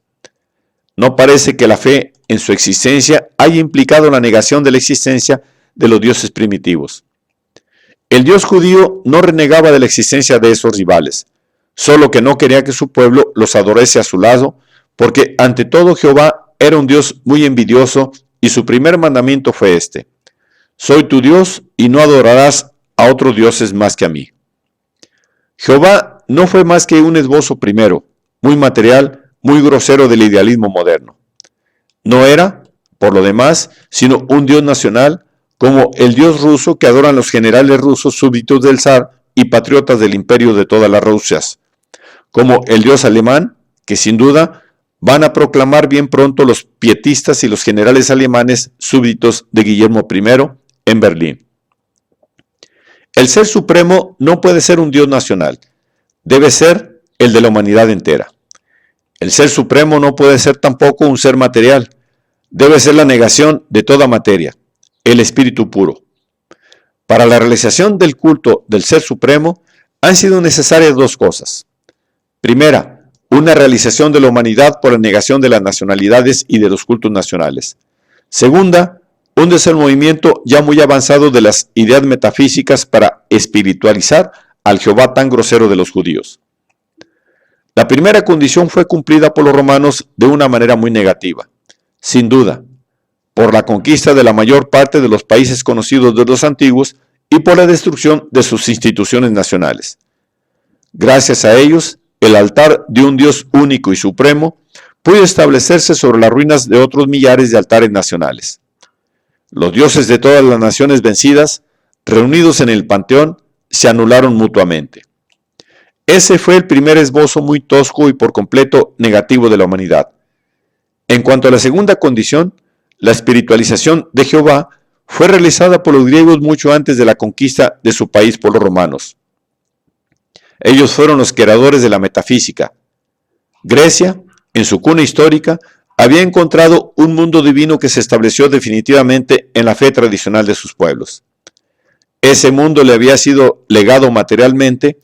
No parece que la fe en su existencia haya implicado la negación de la existencia de los dioses primitivos. El Dios judío no renegaba de la existencia de esos rivales, solo que no quería que su pueblo los adorase a su lado, porque ante todo Jehová era un Dios muy envidioso y su primer mandamiento fue este: soy tu Dios y no adorarás a otros dioses más que a mí. Jehová no fue más que un esbozo primero, muy material, muy grosero del idealismo moderno. No era, por lo demás, sino un Dios nacional, como el Dios ruso que adoran los generales rusos súbditos del zar y patriotas del imperio de todas las Rusias, como el Dios alemán, que sin duda van a proclamar bien pronto los pietistas y los generales alemanes súbditos de Guillermo I en Berlín. El ser supremo no puede ser un Dios nacional, debe ser el de la humanidad entera. El ser supremo no puede ser tampoco un ser material, debe ser la negación de toda materia, el espíritu puro. Para la realización del culto del ser supremo han sido necesarias dos cosas. Primera, una realización de la humanidad por la negación de las nacionalidades y de los cultos nacionales. Segunda, un desenvolvimiento ya muy avanzado de las ideas metafísicas para espiritualizar al Jehová tan grosero de los judíos. La primera condición fue cumplida por los romanos de una manera muy negativa, sin duda, por la conquista de la mayor parte de los países conocidos de los antiguos y por la destrucción de sus instituciones nacionales. Gracias a ellos, el altar de un Dios único y supremo pudo establecerse sobre las ruinas de otros millares de altares nacionales. Los dioses de todas las naciones vencidas, reunidos en el panteón, se anularon mutuamente. Ese fue el primer esbozo muy tosco y por completo negativo de la humanidad. En cuanto a la segunda condición, la espiritualización de Jehová fue realizada por los griegos mucho antes de la conquista de su país por los romanos. Ellos fueron los creadores de la metafísica. Grecia, en su cuna histórica, había encontrado un mundo divino que se estableció definitivamente en la fe tradicional de sus pueblos. Ese mundo le había sido legado materialmente,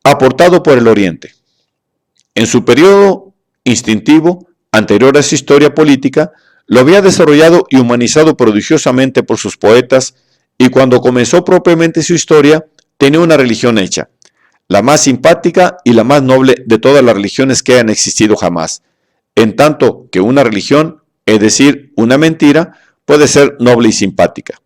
aportado por el Oriente. En su periodo instintivo, anterior a su historia política, lo había desarrollado y humanizado prodigiosamente por sus poetas, y cuando comenzó propiamente su historia, tenía una religión hecha, la más simpática y la más noble de todas las religiones que hayan existido jamás, en tanto que una religión, es decir, una mentira, puede ser noble y simpática.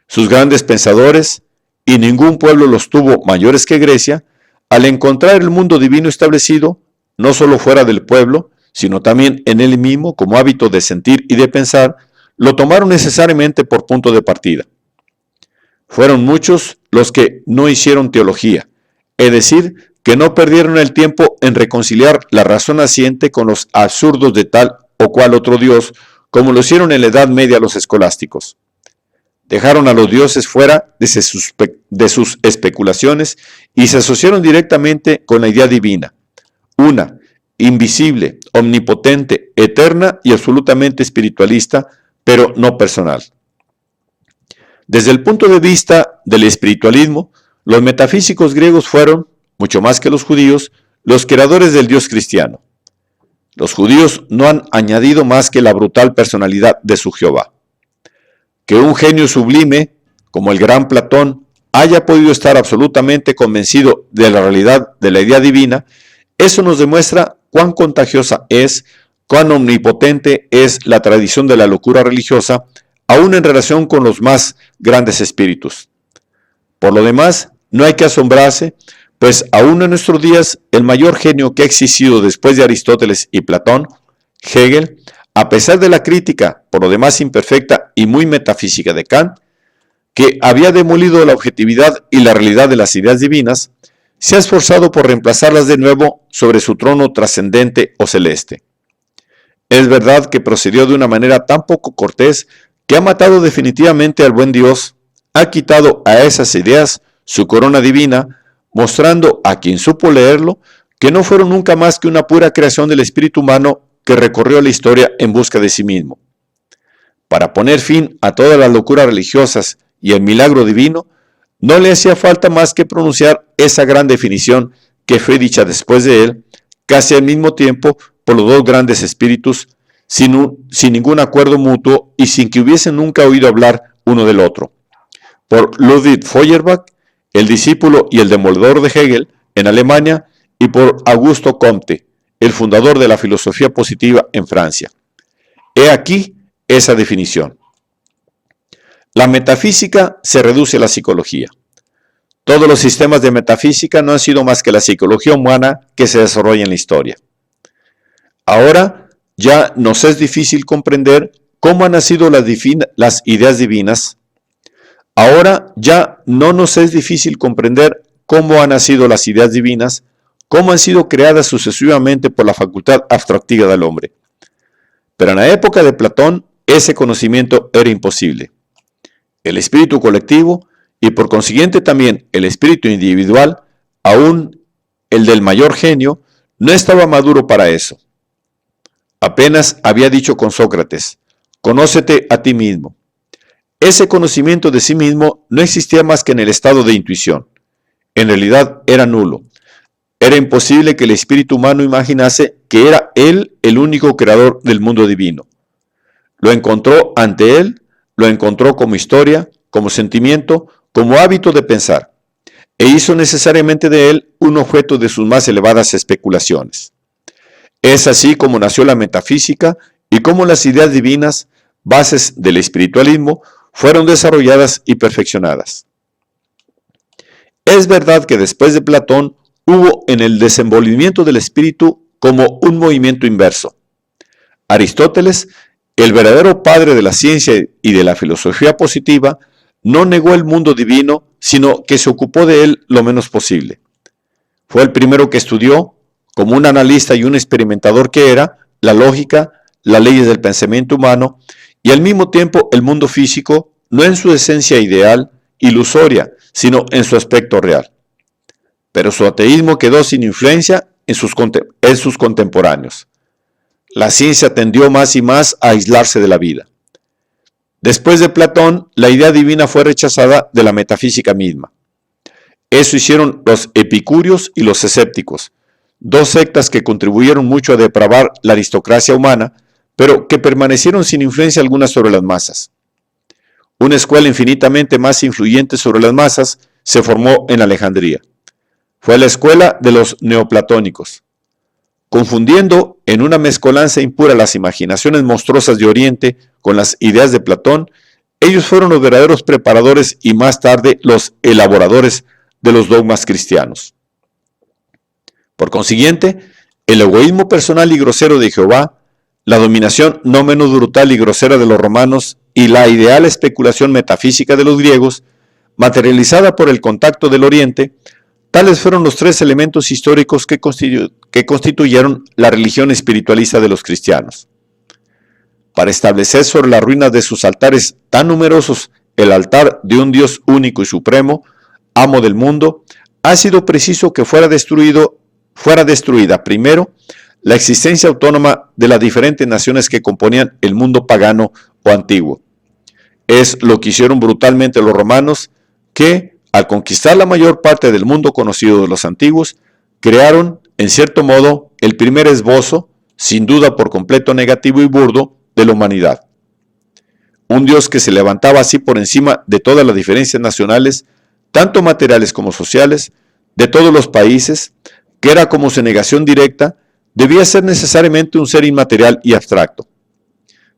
Sus grandes pensadores, y ningún pueblo los tuvo mayores que Grecia, al encontrar el mundo divino establecido, no solo fuera del pueblo, sino también en él mismo como hábito de sentir y de pensar, lo tomaron necesariamente por punto de partida. Fueron muchos los que no hicieron teología, es decir, que no perdieron el tiempo en reconciliar la razón naciente con los absurdos de tal o cual otro Dios, como lo hicieron en la Edad Media los escolásticos. Dejaron a los dioses fuera de sus especulaciones y se asociaron directamente con la idea divina, una, invisible, omnipotente, eterna y absolutamente espiritualista, pero no personal. Desde el punto de vista del espiritualismo, los metafísicos griegos fueron, mucho más que los judíos, los creadores del Dios cristiano. Los judíos no han añadido más que la brutal personalidad de su Jehová. Que un genio sublime, como el gran Platón, haya podido estar absolutamente convencido de la realidad de la idea divina, eso nos demuestra cuán contagiosa es, cuán omnipotente es la tradición de la locura religiosa, aún en relación con los más grandes espíritus. Por lo demás, no hay que asombrarse, pues aún en nuestros días, el mayor genio que ha existido después de Aristóteles y Platón, Hegel, a pesar de la crítica, por lo demás imperfecta y muy metafísica de Kant, que había demolido la objetividad y la realidad de las ideas divinas, se ha esforzado por reemplazarlas de nuevo sobre su trono trascendente o celeste. Es verdad que procedió de una manera tan poco cortés que ha matado definitivamente al buen Dios, ha quitado a esas ideas su corona divina, mostrando a quien supo leerlo que no fueron nunca más que una pura creación del espíritu humano que recorrió la historia en busca de sí mismo. Para poner fin a todas las locuras religiosas y el milagro divino, no le hacía falta más que pronunciar esa gran definición que fue dicha después de él, casi al mismo tiempo por los dos grandes espíritus, sin ningún acuerdo mutuo y sin que hubiesen nunca oído hablar uno del otro. Por Ludwig Feuerbach, el discípulo y el demoledor de Hegel en Alemania, y por Augusto Comte, el fundador de la filosofía positiva en Francia. He aquí esa definición. La metafísica se reduce a la psicología. Todos los sistemas de metafísica no han sido más que la psicología humana que se desarrolla en la historia. Ahora ya nos es difícil comprender cómo han nacido las ideas divinas. Ahora ya no nos es difícil comprender cómo han nacido las ideas divinas, cómo han sido creadas sucesivamente por la facultad abstractiva del hombre. Pero en la época de Platón, ese conocimiento era imposible. El espíritu colectivo, y por consiguiente también el espíritu individual, aún el del mayor genio, no estaba maduro para eso. Apenas había dicho con Sócrates, conócete a ti mismo. Ese conocimiento de sí mismo no existía más que en el estado de intuición. En realidad era nulo. Era imposible que el espíritu humano imaginase que era él el único creador del mundo divino. Lo encontró ante él, lo encontró como historia, como sentimiento, como hábito de pensar, e hizo necesariamente de él un objeto de sus más elevadas especulaciones. Es así como nació la metafísica y como las ideas divinas, bases del espiritualismo, fueron desarrolladas y perfeccionadas. Es verdad que después de Platón hubo en el desenvolvimiento del espíritu como un movimiento inverso. Aristóteles, el verdadero padre de la ciencia y de la filosofía positiva, no negó el mundo divino, sino que se ocupó de él lo menos posible. Fue el primero que estudió, como un analista y un experimentador que era, la lógica, las leyes del pensamiento humano y al mismo tiempo el mundo físico, no en su esencia ideal, ilusoria, sino en su aspecto real. Pero su ateísmo quedó sin influencia en sus contemporáneos. La ciencia tendió más y más a aislarse de la vida. Después de Platón, la idea divina fue rechazada de la metafísica misma. Eso hicieron los epicúreos y los escépticos, dos sectas que contribuyeron mucho a depravar la aristocracia humana, pero que permanecieron sin influencia alguna sobre las masas. Una escuela infinitamente más influyente sobre las masas se formó en Alejandría. Fue la escuela de los neoplatónicos. Confundiendo en una mezcolanza impura las imaginaciones monstruosas de Oriente con las ideas de Platón, ellos fueron los verdaderos preparadores y más tarde los elaboradores de los dogmas cristianos. Por consiguiente, el egoísmo personal y grosero de Jehová, la dominación no menos brutal y grosera de los romanos y la ideal especulación metafísica de los griegos, materializada por el contacto del Oriente, tales fueron los tres elementos históricos que constituyeron la religión espiritualista de los cristianos. Para establecer sobre las ruinas de sus altares tan numerosos el altar de un Dios único y supremo, amo del mundo, ha sido preciso que fuera destruida primero la existencia autónoma de las diferentes naciones que componían el mundo pagano o antiguo. Es lo que hicieron brutalmente los romanos, que, al conquistar la mayor parte del mundo conocido de los antiguos, crearon, en cierto modo, el primer esbozo, sin duda por completo negativo y burdo, de la humanidad. Un Dios que se levantaba así por encima de todas las diferencias nacionales, tanto materiales como sociales, de todos los países, que era como su negación directa, debía ser necesariamente un ser inmaterial y abstracto.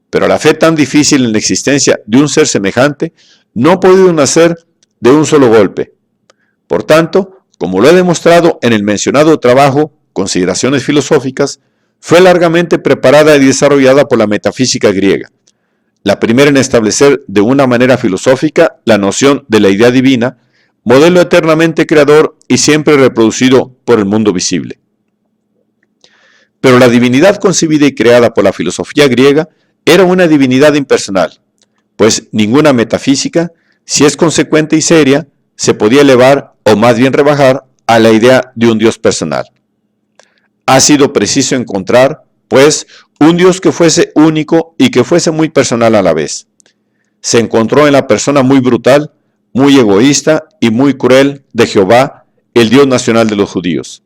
Pero la fe tan difícil en la existencia de un ser semejante no ha podido nacer de un solo golpe. Por tanto, como lo he demostrado en el mencionado trabajo, Consideraciones filosóficas, fue largamente preparada y desarrollada por la metafísica griega, la primera en establecer de una manera filosófica la noción de la idea divina, modelo eternamente creador y siempre reproducido por el mundo visible. Pero la divinidad concebida y creada por la filosofía griega era una divinidad impersonal, pues ninguna metafísica, si es consecuente y seria, se podía elevar o más bien rebajar a la idea de un Dios personal. Ha sido preciso encontrar, pues, un Dios que fuese único y que fuese muy personal a la vez. Se encontró en la persona muy brutal, muy egoísta y muy cruel de Jehová, el Dios nacional de los judíos.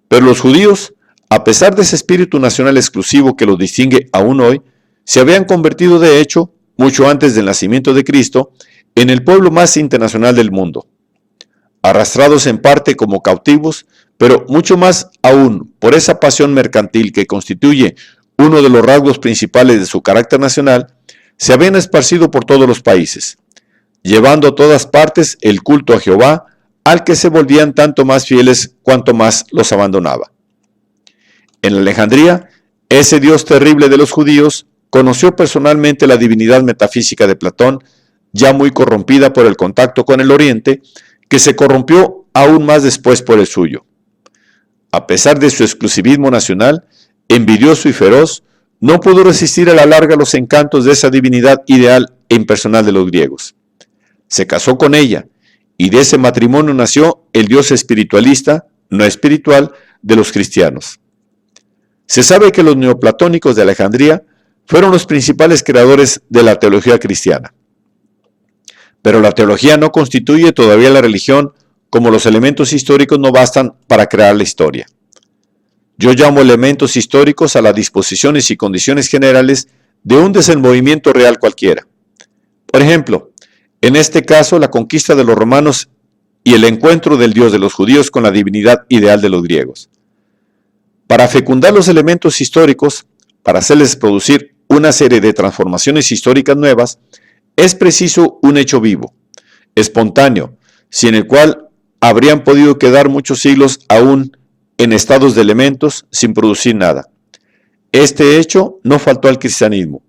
Pero los judíos, a pesar de ese espíritu nacional exclusivo que los distingue aún hoy, se habían convertido de hecho, mucho antes del nacimiento de Cristo, en el pueblo más internacional del mundo. Arrastrados en parte como cautivos, pero mucho más aún por esa pasión mercantil que constituye uno de los rasgos principales de su carácter nacional, se habían esparcido por todos los países, llevando a todas partes el culto a Jehová, al que se volvían tanto más fieles cuanto más los abandonaba. En Alejandría, ese Dios terrible de los judíos conoció personalmente la divinidad metafísica de Platón, ya muy corrompida por el contacto con el Oriente, que se corrompió aún más después por el suyo. A pesar de su exclusivismo nacional, envidioso y feroz, no pudo resistir a la larga los encantos de esa divinidad ideal e impersonal de los griegos. Se casó con ella, y de ese matrimonio nació el Dios espiritualista, no espiritual, de los cristianos. Se sabe que los neoplatónicos de Alejandría fueron los principales creadores de la teología cristiana. Pero la teología no constituye todavía la religión, como los elementos históricos no bastan para crear la historia. Yo llamo elementos históricos a las disposiciones y condiciones generales de un desenvolvimiento real cualquiera. Por ejemplo, en este caso, la conquista de los romanos y el encuentro del Dios de los judíos con la divinidad ideal de los griegos. Para fecundar los elementos históricos, para hacerles producir una serie de transformaciones históricas nuevas, es preciso un hecho vivo, espontáneo, sin el cual habrían podido quedar muchos siglos aún en estados de elementos sin producir nada. Este hecho no faltó al cristianismo.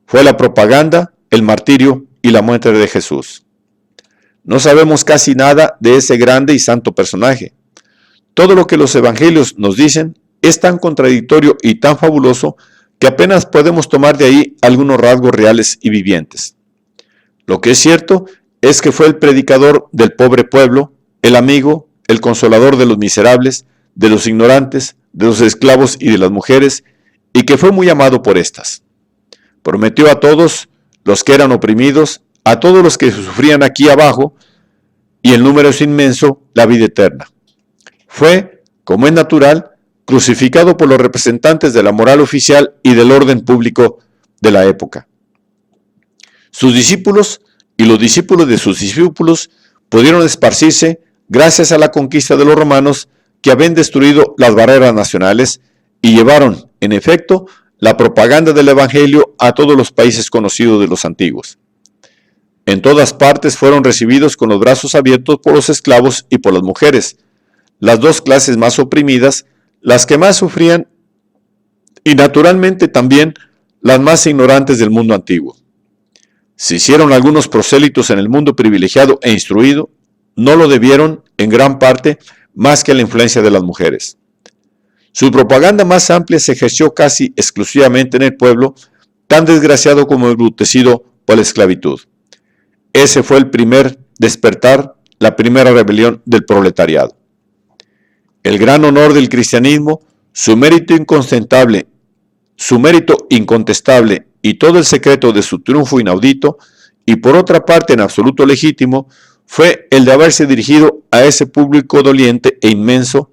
Fue la propaganda, el martirio y la muerte de Jesús. No sabemos casi nada de ese grande y santo personaje. Todo lo que los evangelios nos dicen es tan contradictorio y tan fabuloso que apenas podemos tomar de ahí algunos rasgos reales y vivientes. Lo que es cierto es que fue el predicador del pobre pueblo, el amigo, el consolador de los miserables, de los ignorantes, de los esclavos y de las mujeres, y que fue muy amado por éstas. Prometió a todos los que eran oprimidos, a todos los que sufrían aquí abajo, y el número es inmenso, la vida eterna. Fue, como es natural, crucificado por los representantes de la moral oficial y del orden público de la época. Sus discípulos y los discípulos de sus discípulos pudieron esparcirse gracias a la conquista de los romanos que habían destruido las barreras nacionales y llevaron, en efecto, la propaganda del Evangelio a todos los países conocidos de los antiguos. En todas partes fueron recibidos con los brazos abiertos por los esclavos y por las mujeres, las dos clases más oprimidas, las que más sufrían y naturalmente también las más ignorantes del mundo antiguo. Se hicieron algunos prosélitos en el mundo privilegiado e instruido, no lo debieron, en gran parte, más que a la influencia de las mujeres. Su propaganda más amplia se ejerció casi exclusivamente en el pueblo, tan desgraciado como embrutecido por la esclavitud. Ese fue el primer despertar, la primera rebelión del proletariado. El gran honor del cristianismo, su mérito incontestable y todo el secreto de su triunfo inaudito, y por otra parte en absoluto legítimo, fue el de haberse dirigido a ese público doliente e inmenso,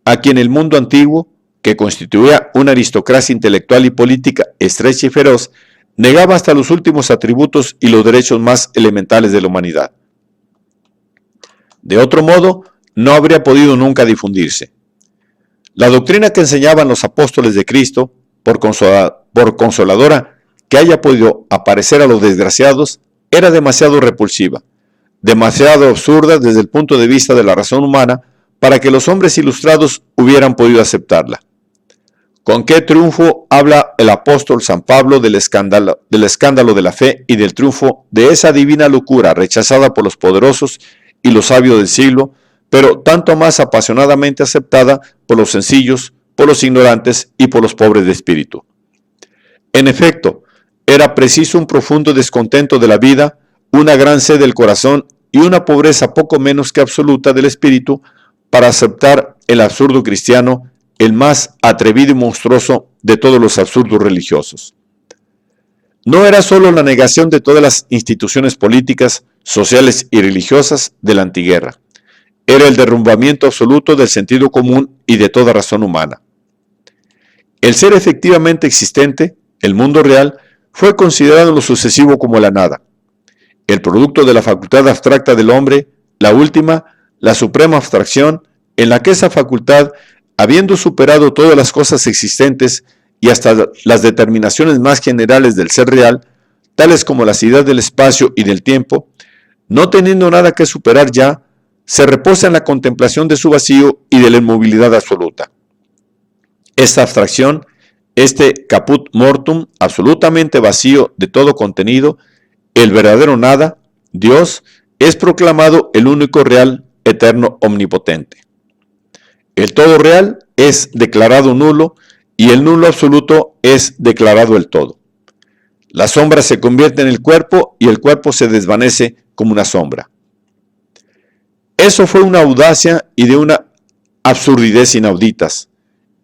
a quien el mundo antiguo, que constituía una aristocracia intelectual y política estrecha y feroz, negaba hasta los últimos atributos y los derechos más elementales de la humanidad. De otro modo, no habría podido nunca difundirse. La doctrina que enseñaban los apóstoles de Cristo, por consoladora que haya podido aparecer a los desgraciados, era demasiado repulsiva, demasiado absurda desde el punto de vista de la razón humana para que los hombres ilustrados hubieran podido aceptarla. Con qué triunfo habla el apóstol San Pablo del escándalo de la fe y del triunfo de esa divina locura rechazada por los poderosos y los sabios del siglo, pero tanto más apasionadamente aceptada por los sencillos, por los ignorantes y por los pobres de espíritu. En efecto, era preciso un profundo descontento de la vida, una gran sed del corazón y una pobreza poco menos que absoluta del espíritu para aceptar el absurdo cristiano, el más atrevido y monstruoso de todos los absurdos religiosos. No era solo la negación de todas las instituciones políticas, sociales y religiosas de la antiguerra. Era el derrumbamiento absoluto del sentido común y de toda razón humana. El ser efectivamente existente, el mundo real, fue considerado en lo sucesivo como la nada. El producto de la facultad abstracta del hombre, la última, la suprema abstracción, en la que esa facultad, habiendo superado todas las cosas existentes y hasta las determinaciones más generales del ser real, tales como las ideas del espacio y del tiempo, no teniendo nada que superar ya, se reposa en la contemplación de su vacío y de la inmovilidad absoluta. Esta abstracción, este caput mortum, absolutamente vacío de todo contenido, el verdadero nada, Dios, es proclamado el único real, eterno, omnipotente. El todo real es declarado nulo y el nulo absoluto es declarado el todo. La sombra se convierte en el cuerpo y el cuerpo se desvanece como una sombra. Eso fue una audacia y de una absurdidez inauditas,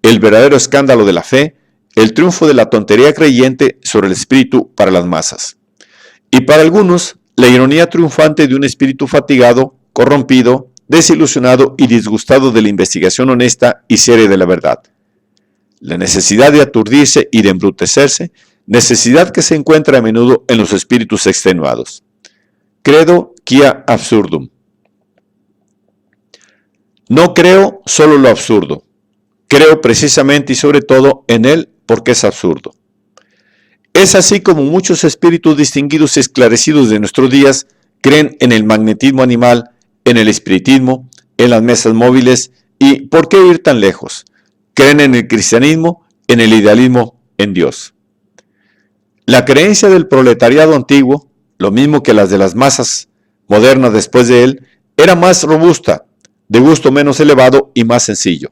el verdadero escándalo de la fe, el triunfo de la tontería creyente sobre el espíritu para las masas. Y para algunos, la ironía triunfante de un espíritu fatigado, corrompido, desilusionado y disgustado de la investigación honesta y seria de la verdad. La necesidad de aturdirse y de embrutecerse, necesidad que se encuentra a menudo en los espíritus extenuados. Credo quia absurdum. No creo solo lo absurdo. Creo precisamente y sobre todo en él porque es absurdo. Es así como muchos espíritus distinguidos y esclarecidos de nuestros días creen en el magnetismo animal, en el espiritismo, en las mesas móviles y, ¿por qué ir tan lejos? Creen en el cristianismo, en el idealismo, en Dios. La creencia del proletariado antiguo, lo mismo que las de las masas modernas después de él, era más robusta, de gusto menos elevado y más sencillo.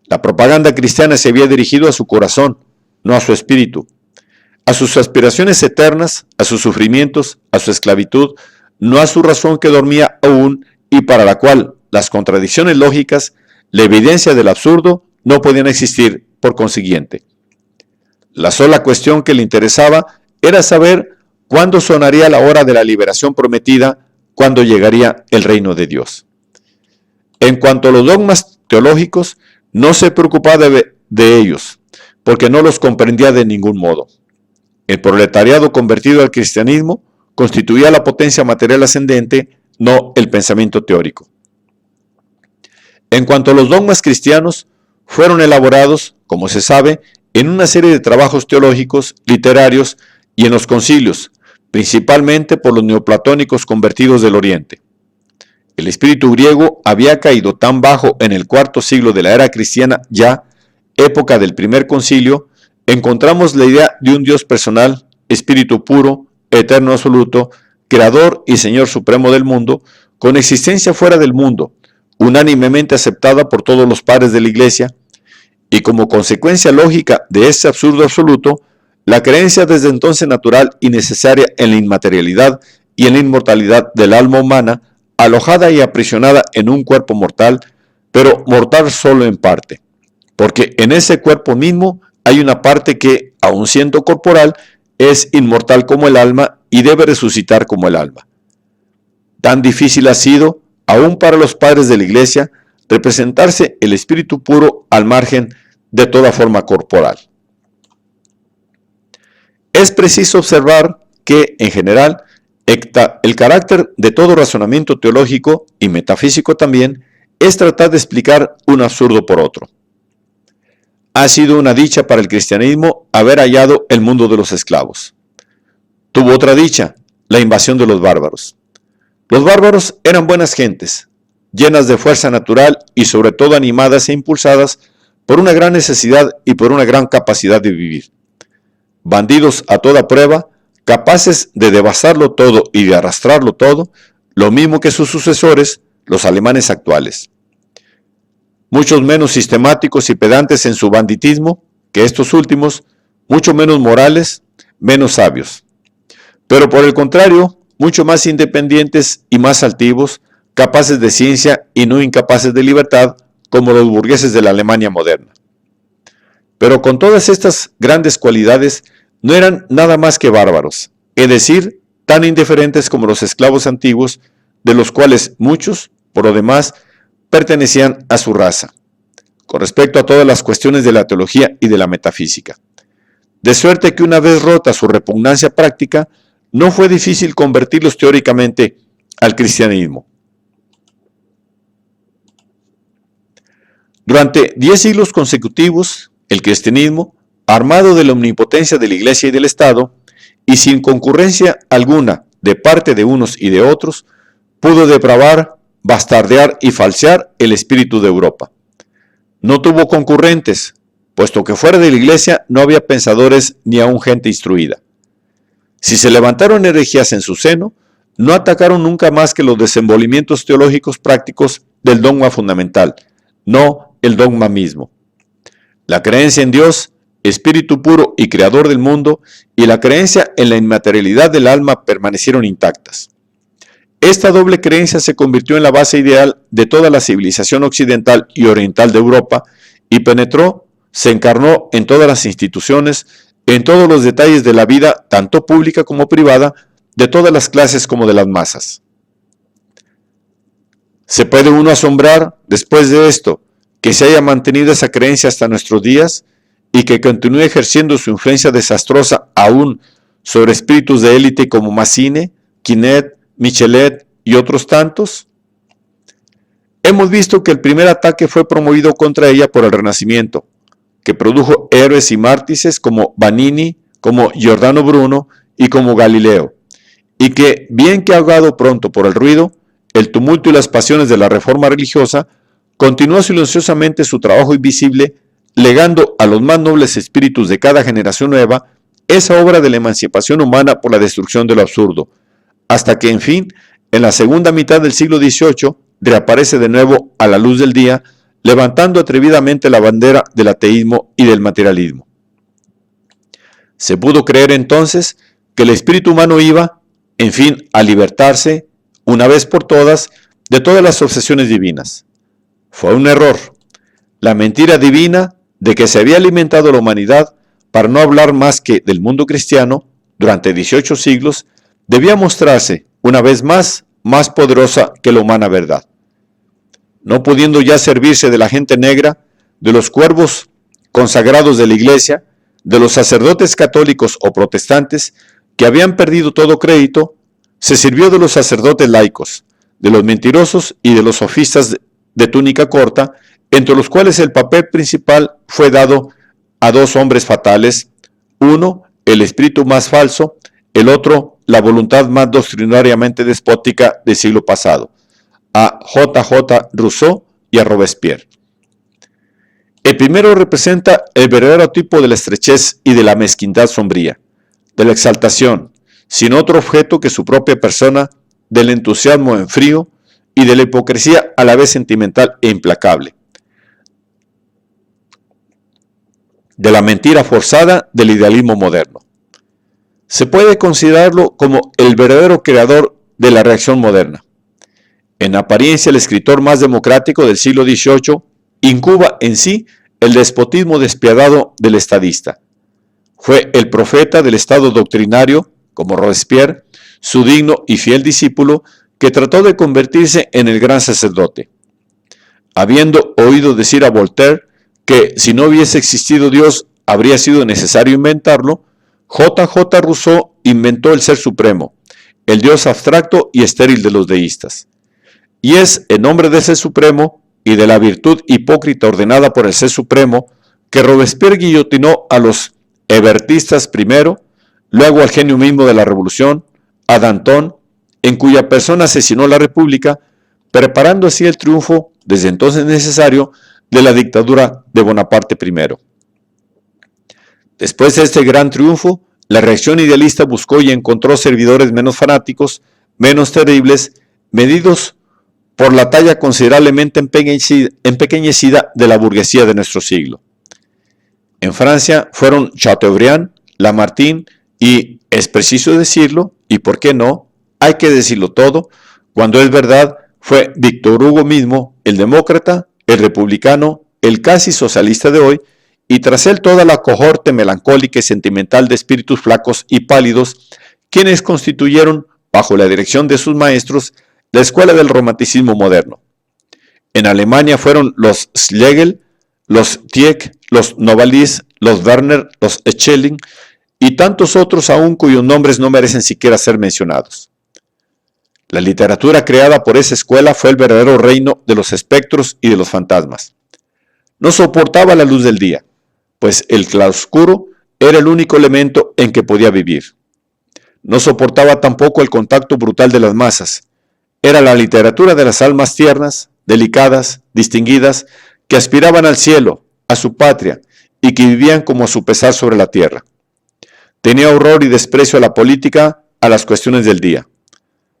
La propaganda cristiana se había dirigido a su corazón, no a su espíritu, a sus aspiraciones eternas, a sus sufrimientos, a su esclavitud, no a su razón que dormía aún y para la cual las contradicciones lógicas, la evidencia del absurdo, no podían existir por consiguiente. La sola cuestión que le interesaba era saber cuándo sonaría la hora de la liberación prometida, cuándo llegaría el reino de Dios. En cuanto a los dogmas teológicos, no se preocupaba de ellos, porque no los comprendía de ningún modo. El proletariado convertido al cristianismo constituía la potencia material ascendente, no el pensamiento teórico. En cuanto a los dogmas cristianos, fueron elaborados, como se sabe, en una serie de trabajos teológicos, literarios y en los concilios, principalmente por los neoplatónicos convertidos del Oriente. El espíritu griego había caído tan bajo en el cuarto siglo de la era cristiana ya, época del primer concilio, encontramos la idea de un Dios personal, espíritu puro, eterno absoluto, creador y señor supremo del mundo, con existencia fuera del mundo, unánimemente aceptada por todos los padres de la Iglesia, y como consecuencia lógica de este absurdo absoluto, la creencia desde entonces natural y necesaria en la inmaterialidad y en la inmortalidad del alma humana, alojada y aprisionada en un cuerpo mortal, pero mortal solo en parte, porque en ese cuerpo mismo hay una parte que, aun siendo corporal, es inmortal como el alma y debe resucitar como el alma. Tan difícil ha sido, aún para los padres de la Iglesia, representarse el espíritu puro al margen de toda forma corporal. Es preciso observar que, en general, el carácter de todo razonamiento teológico y metafísico también es tratar de explicar un absurdo por otro. Ha sido una dicha para el cristianismo haber hallado el mundo de los esclavos. Tuvo otra dicha, la invasión de los bárbaros. Los bárbaros eran buenas gentes, llenas de fuerza natural y sobre todo animadas e impulsadas por una gran necesidad y por una gran capacidad de vivir. Bandidos a toda prueba, capaces de devastarlo todo y de arrastrarlo todo, lo mismo que sus sucesores, los alemanes actuales. Muchos menos sistemáticos y pedantes en su banditismo que estos últimos, mucho menos morales, menos sabios, pero por el contrario, mucho más independientes y más altivos, capaces de ciencia y no incapaces de libertad, como los burgueses de la Alemania moderna. Pero con todas estas grandes cualidades, no eran nada más que bárbaros, es decir, tan indiferentes como los esclavos antiguos, de los cuales muchos, por lo demás, pertenecían a su raza, con respecto a todas las cuestiones de la teología y de la metafísica. De suerte que una vez rota su repugnancia práctica, no fue difícil convertirlos teóricamente al cristianismo. Durante 10 siglos consecutivos, el cristianismo, armado de la omnipotencia de la Iglesia y del Estado, y sin concurrencia alguna de parte de unos y de otros, pudo depravar, bastardear y falsear el espíritu de Europa. No tuvo concurrentes, puesto que fuera de la Iglesia no había pensadores ni aun gente instruida. Si se levantaron herejías en su seno, no atacaron nunca más que los desenvolvimientos teológicos prácticos del dogma fundamental, no el dogma mismo. La creencia en Dios, espíritu puro y creador del mundo, y la creencia en la inmaterialidad del alma permanecieron intactas. Esta doble creencia se convirtió en la base ideal de toda la civilización occidental y oriental de Europa y penetró, se encarnó en todas las instituciones, en todos los detalles de la vida, tanto pública como privada, de todas las clases como de las masas. ¿Se puede uno asombrar, después de esto, que se haya mantenido esa creencia hasta nuestros días y que continúe ejerciendo su influencia desastrosa aún sobre espíritus de élite como Massine, Quinet, Michelet y otros tantos? Hemos visto que el primer ataque fue promovido contra ella por el Renacimiento, que produjo héroes y mártires como Vanini, como Giordano Bruno y como Galileo, y que, bien que ahogado pronto por el ruido, el tumulto y las pasiones de la reforma religiosa, continuó silenciosamente su trabajo invisible, legando a los más nobles espíritus de cada generación nueva esa obra de la emancipación humana por la destrucción de lo absurdo, hasta que, en fin, en la segunda mitad del siglo XVIII, reaparece de nuevo a la luz del día, levantando atrevidamente la bandera del ateísmo y del materialismo. Se pudo creer entonces que el espíritu humano iba, en fin, a libertarse, una vez por todas, de todas las obsesiones divinas. Fue un error. La mentira divina de que se había alimentado la humanidad, para no hablar más que del mundo cristiano, durante 18 siglos, debía mostrarse, una vez más poderosa que la humana verdad. No pudiendo ya servirse de la gente negra, de los cuervos consagrados de la Iglesia, de los sacerdotes católicos o protestantes, que habían perdido todo crédito, se sirvió de los sacerdotes laicos, de los mentirosos y de los sofistas de túnica corta, entre los cuales el papel principal fue dado a dos hombres fatales, uno, el espíritu más falso, el otro, la voluntad más doctrinariamente despótica del siglo pasado, a J.J. Rousseau y a Robespierre. El primero representa el verdadero tipo de la estrechez y de la mezquindad sombría, de la exaltación, sin otro objeto que su propia persona, del entusiasmo en frío y de la hipocresía a la vez sentimental e implacable, de la mentira forzada del idealismo moderno. Se puede considerarlo como el verdadero creador de la reacción moderna. En apariencia, el escritor más democrático del siglo XVIII incuba en sí el despotismo despiadado del estadista. Fue el profeta del estado doctrinario, como Robespierre, su digno y fiel discípulo, que trató de convertirse en el gran sacerdote. Habiendo oído decir a Voltaire que si no hubiese existido Dios habría sido necesario inventarlo, J.J. Rousseau inventó el Ser Supremo, el Dios abstracto y estéril de los deístas. Y es en nombre del Ser Supremo y de la virtud hipócrita ordenada por el Ser Supremo que Robespierre guillotinó a los hebertistas primero, luego al genio mismo de la revolución, a Danton, en cuya persona asesinó la República, preparando así el triunfo, desde entonces necesario, de la dictadura de Bonaparte I. Después de este gran triunfo, la reacción idealista buscó y encontró servidores menos fanáticos, menos terribles, medidos por la talla considerablemente empequeñecida de la burguesía de nuestro siglo. En Francia fueron Chateaubriand, Lamartine Y es preciso decirlo, y por qué no, hay que decirlo todo, cuando es verdad, fue Víctor Hugo mismo, el demócrata, el republicano, el casi socialista de hoy, y tras él toda la cohorte melancólica y sentimental de espíritus flacos y pálidos, quienes constituyeron, bajo la dirección de sus maestros, la escuela del romanticismo moderno. En Alemania fueron los Schlegel, los Tieck, los Novalis, los Werner, los Schelling y tantos otros aún cuyos nombres no merecen siquiera ser mencionados. La literatura creada por esa escuela fue el verdadero reino de los espectros y de los fantasmas. No soportaba la luz del día, pues el claroscuro era el único elemento en que podía vivir. No soportaba tampoco el contacto brutal de las masas. Era la literatura de las almas tiernas, delicadas, distinguidas, que aspiraban al cielo, a su patria, y que vivían como a su pesar sobre la tierra. Tenía horror y desprecio a la política, a las cuestiones del día.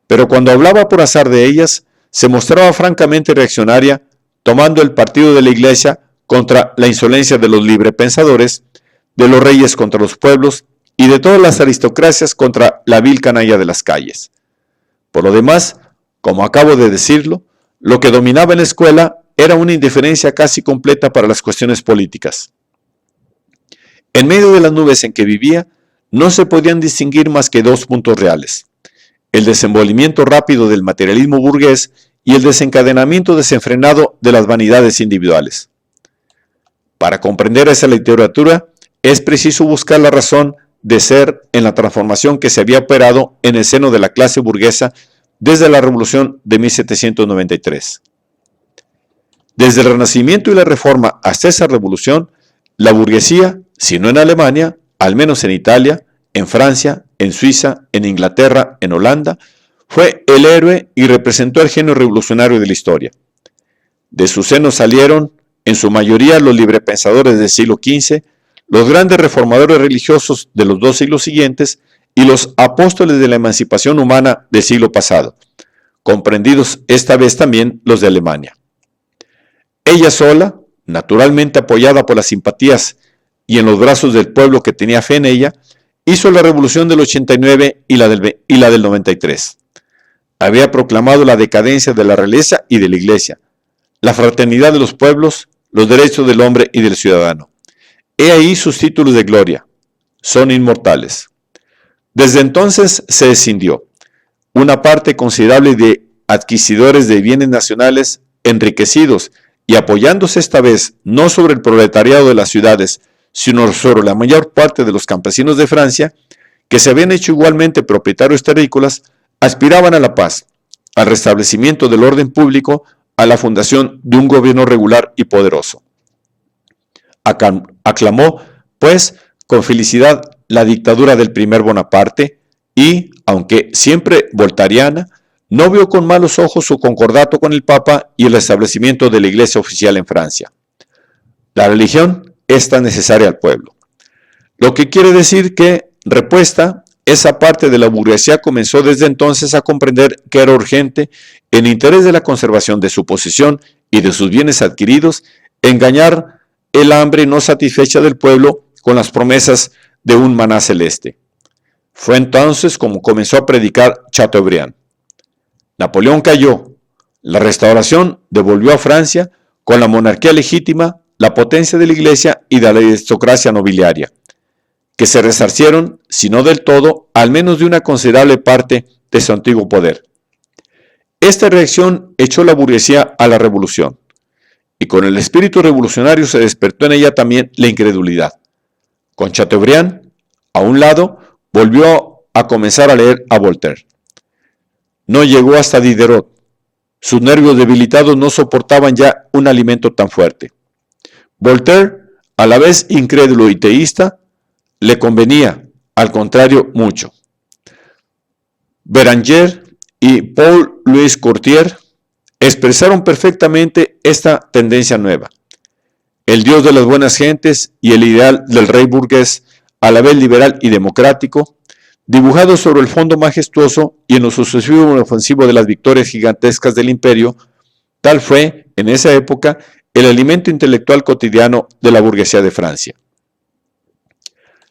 Pero cuando hablaba por azar de ellas, se mostraba francamente reaccionaria, tomando el partido de la Iglesia contra la insolencia de los librepensadores, de los reyes contra los pueblos y de todas las aristocracias contra la vil canalla de las calles. Por lo demás, como acabo de decirlo, lo que dominaba en la escuela era una indiferencia casi completa para las cuestiones políticas. En medio de las nubes en que vivía, no se podían distinguir más que dos puntos reales: el desenvolvimiento rápido del materialismo burgués y el desencadenamiento desenfrenado de las vanidades individuales. Para comprender esa literatura, es preciso buscar la razón de ser en la transformación que se había operado en el seno de la clase burguesa desde la Revolución de 1793. Desde el Renacimiento y la Reforma hasta esa revolución, la burguesía, si no en Alemania, al menos en Italia, en Francia, en Suiza, en Inglaterra, en Holanda, fue el héroe y representó el genio revolucionario de la historia. De su seno salieron, en su mayoría, los librepensadores del siglo XV, los grandes reformadores religiosos de los 2 siglos siguientes y los apóstoles de la emancipación humana del siglo pasado, comprendidos esta vez también los de Alemania. Ella sola, naturalmente apoyada por las simpatías y en los brazos del pueblo que tenía fe en ella, hizo la revolución del 89 y la del 93. Había proclamado la decadencia de la realeza y de la iglesia, la fraternidad de los pueblos, los derechos del hombre y del ciudadano. He ahí sus títulos de gloria. Son inmortales. Desde entonces se escindió una parte considerable de adquisidores de bienes nacionales enriquecidos y apoyándose esta vez no sobre el proletariado de las ciudades, sino sobre la mayor parte de los campesinos de Francia, que se habían hecho igualmente propietarios terrícolas, aspiraban a la paz, al restablecimiento del orden público, a la fundación de un gobierno regular y poderoso. Aclamó, pues, con felicidad la dictadura del primer Bonaparte y, aunque siempre voltariana, no vio con malos ojos su concordato con el Papa y el establecimiento de la Iglesia oficial en Francia. La religión es tan necesaria al pueblo. Lo que quiere decir que, repuesta, esa parte de la burguesía comenzó desde entonces a comprender que era urgente, en interés de la conservación de su posición y de sus bienes adquiridos, engañar el hambre no satisfecha del pueblo con las promesas de un maná celeste. Fue entonces como comenzó a predicar Chateaubriand. Napoleón cayó. La restauración devolvió a Francia, con la monarquía legítima, la potencia de la iglesia y de la aristocracia nobiliaria, que se resarcieron, si no del todo, al menos de una considerable parte de su antiguo poder. Esta reacción echó la burguesía a la revolución, y con el espíritu revolucionario se despertó en ella también la incredulidad. Con Chateaubriand, a un lado, volvió a comenzar a leer a Voltaire. No llegó hasta Diderot. Sus nervios debilitados no soportaban ya un alimento tan fuerte. Voltaire, a la vez incrédulo y teísta, le convenía, al contrario, mucho. Béranger y Paul-Louis Courtier expresaron perfectamente esta tendencia nueva. El Dios de las buenas gentes y el ideal del rey burgués, a la vez liberal y democrático, dibujado sobre el fondo majestuoso y en lo sucesivo y ofensivo de las victorias gigantescas del imperio, tal fue, en esa época, el alimento intelectual cotidiano de la burguesía de Francia.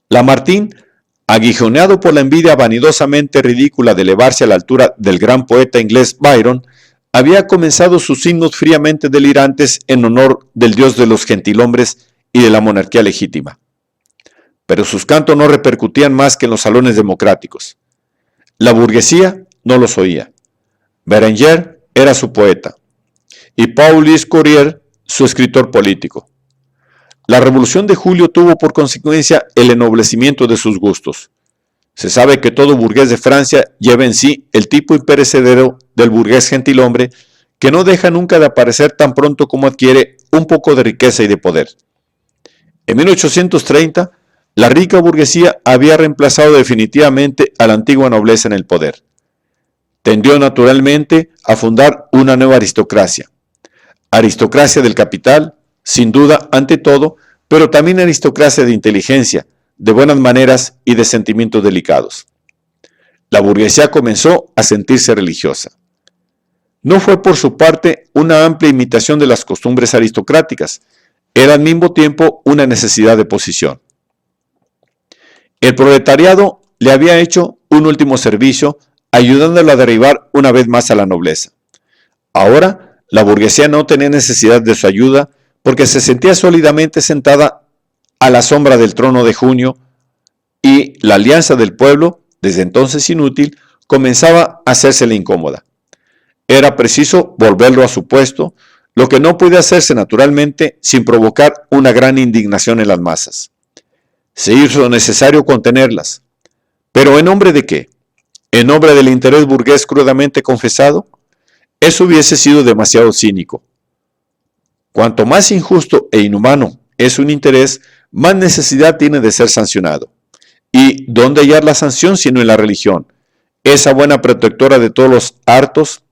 Lamartine aguijoneado por la envidia vanidosamente ridícula de elevarse a la altura del gran poeta inglés Byron, había comenzado sus himnos fríamente delirantes en honor del dios de los gentilhombres y de la monarquía legítima. Pero sus cantos no repercutían más que en los salones democráticos. La burguesía no los oía. Berenger era su poeta y Paul-Louis Courier su escritor político. La Revolución de Julio tuvo por consecuencia el ennoblecimiento de sus gustos. Se sabe que todo burgués de Francia lleva en sí el tipo imperecedero del burgués gentilhombre que no deja nunca de aparecer tan pronto como adquiere un poco de riqueza y de poder. En 1830, la rica burguesía había reemplazado definitivamente a la antigua nobleza en el poder. Tendió naturalmente a fundar una nueva aristocracia. Aristocracia del capital, sin duda, ante todo, pero también aristocracia de inteligencia, de buenas maneras y de sentimientos delicados. La burguesía comenzó a sentirse religiosa. No fue por su parte una amplia imitación de las costumbres aristocráticas, era al mismo tiempo una necesidad de posición. El proletariado le había hecho un último servicio, ayudándolo a derribar una vez más a la nobleza. Ahora, la burguesía no tenía necesidad de su ayuda porque se sentía sólidamente sentada a la sombra del trono de junio y la alianza del pueblo, desde entonces inútil, comenzaba a hacérsele incómoda. Era preciso volverlo a su puesto, lo que no podía hacerse naturalmente sin provocar una gran indignación en las masas. Se hizo necesario contenerlas. ¿Pero en nombre de qué? ¿En nombre del interés burgués crudamente confesado? Eso hubiese sido demasiado cínico. Cuanto más injusto e inhumano es un interés, más necesidad tiene de ser sancionado. ¿Y dónde hallar la sanción sino en la religión? Esa buena protectora de todos los hartos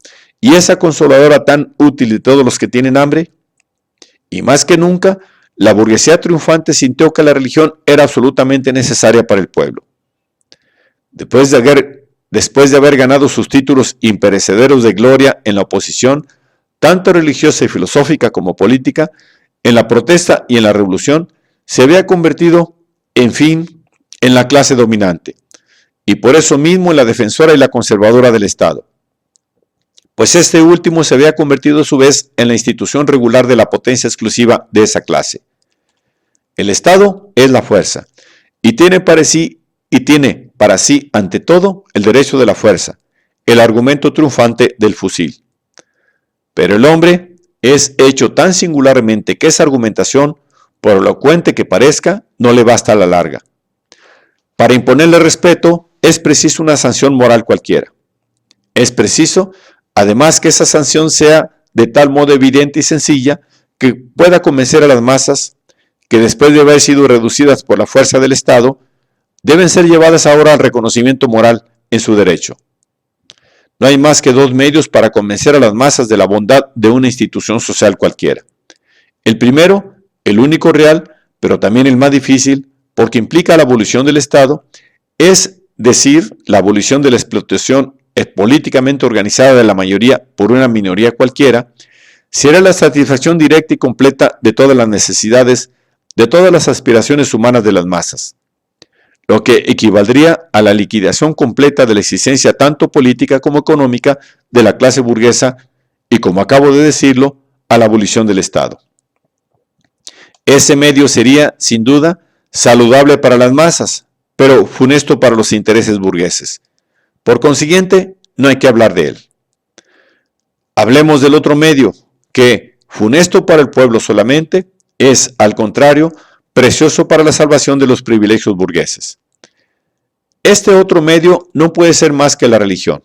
y esa consoladora tan útil de todos los que tienen hambre. Y más que nunca, la burguesía triunfante sintió que la religión era absolutamente necesaria para el pueblo. Después de haber ganado sus títulos imperecederos de gloria en la oposición, tanto religiosa y filosófica como política, en la protesta y en la revolución, se había convertido, en fin, en la clase dominante, y por eso mismo en la defensora y la conservadora del Estado. Pues este último se había convertido a su vez en la institución regular de la potencia exclusiva de esa clase. El Estado es la fuerza, y tiene para sí, ante todo, el derecho de la fuerza, el argumento triunfante del fusil. Pero el hombre es hecho tan singularmente que esa argumentación, por elocuente que parezca, no le basta a la larga. Para imponerle respeto, es preciso una sanción moral cualquiera. Es preciso, además, que esa sanción sea de tal modo evidente y sencilla que pueda convencer a las masas que después de haber sido reducidas por la fuerza del Estado, deben ser llevadas ahora al reconocimiento moral en su derecho. No hay más que dos medios para convencer a las masas de la bondad de una institución social cualquiera. El primero, el único real, pero también el más difícil, porque implica la abolición del Estado, es decir, la abolición de la explotación políticamente organizada de la mayoría por una minoría cualquiera, será la satisfacción directa y completa de todas las necesidades, de todas las aspiraciones humanas de las masas, lo que equivaldría a la liquidación completa de la existencia tanto política como económica de la clase burguesa y, como acabo de decirlo, a la abolición del Estado. Ese medio sería, sin duda, saludable para las masas, pero funesto para los intereses burgueses. Por consiguiente, no hay que hablar de él. Hablemos del otro medio, que, funesto para el pueblo solamente, es, al contrario, precioso para la salvación de los privilegios burgueses. Este otro medio no puede ser más que la religión.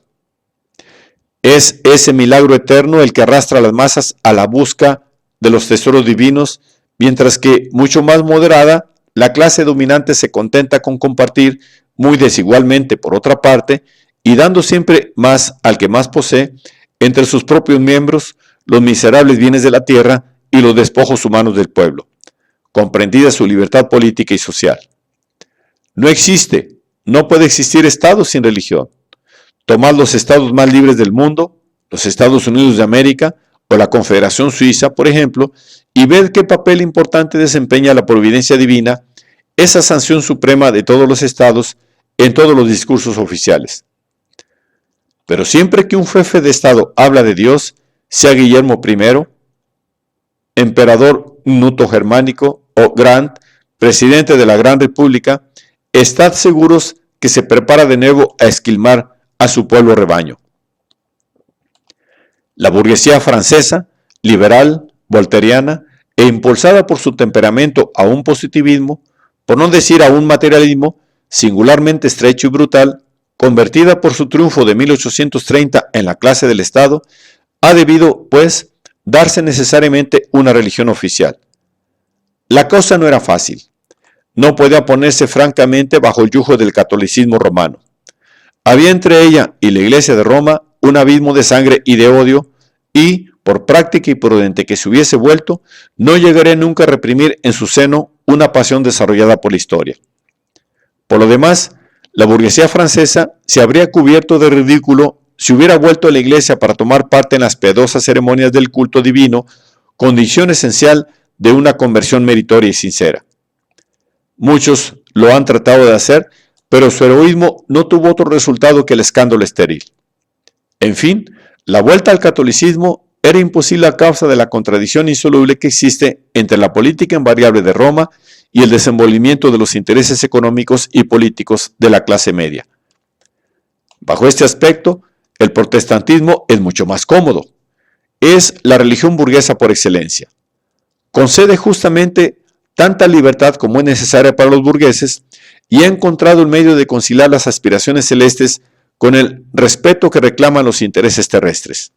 Es ese milagro eterno el que arrastra a las masas a la busca de los tesoros divinos, mientras que, mucho más moderada, la clase dominante se contenta con compartir, muy desigualmente por otra parte, y dando siempre más al que más posee, entre sus propios miembros, los miserables bienes de la tierra y los despojos humanos del pueblo, comprendida su libertad política y social. No puede existir Estado sin religión. Tomad los estados más libres del mundo, los Estados Unidos de América o la Confederación Suiza, por ejemplo, y ved qué papel importante desempeña la providencia divina, esa sanción suprema de todos los estados, en todos los discursos oficiales. Pero siempre que un jefe de Estado habla de Dios, sea Guillermo I, emperador nuto-germánico o Grant, presidente de la Gran República, estad seguros que se prepara de nuevo a esquilmar a su pueblo rebaño. La burguesía francesa, liberal, volteriana e impulsada por su temperamento a un positivismo, por no decir a un materialismo, singularmente estrecho y brutal, convertida por su triunfo de 1830 en la clase del Estado, ha debido, pues, darse necesariamente una religión oficial. La cosa no era fácil. No podía ponerse francamente bajo el yugo del catolicismo romano. Había entre ella y la Iglesia de Roma un abismo de sangre y de odio, y, por práctica y prudente que se hubiese vuelto, no llegaría nunca a reprimir en su seno una pasión desarrollada por la historia. Por lo demás, la burguesía francesa se habría cubierto de ridículo si hubiera vuelto a la iglesia para tomar parte en las piadosas ceremonias del culto divino, condición esencial de una conversión meritoria y sincera. Muchos lo han tratado de hacer, pero su heroísmo no tuvo otro resultado que el escándalo estéril. En fin, la vuelta al catolicismo era imposible a causa de la contradicción insoluble que existe entre la política invariable de Roma y el desenvolvimiento de los intereses económicos y políticos de la clase media. Bajo este aspecto, el protestantismo es mucho más cómodo. Es la religión burguesa por excelencia. Concede justamente tanta libertad como es necesaria para los burgueses y ha encontrado el medio de conciliar las aspiraciones celestes con el respeto que reclaman los intereses terrestres.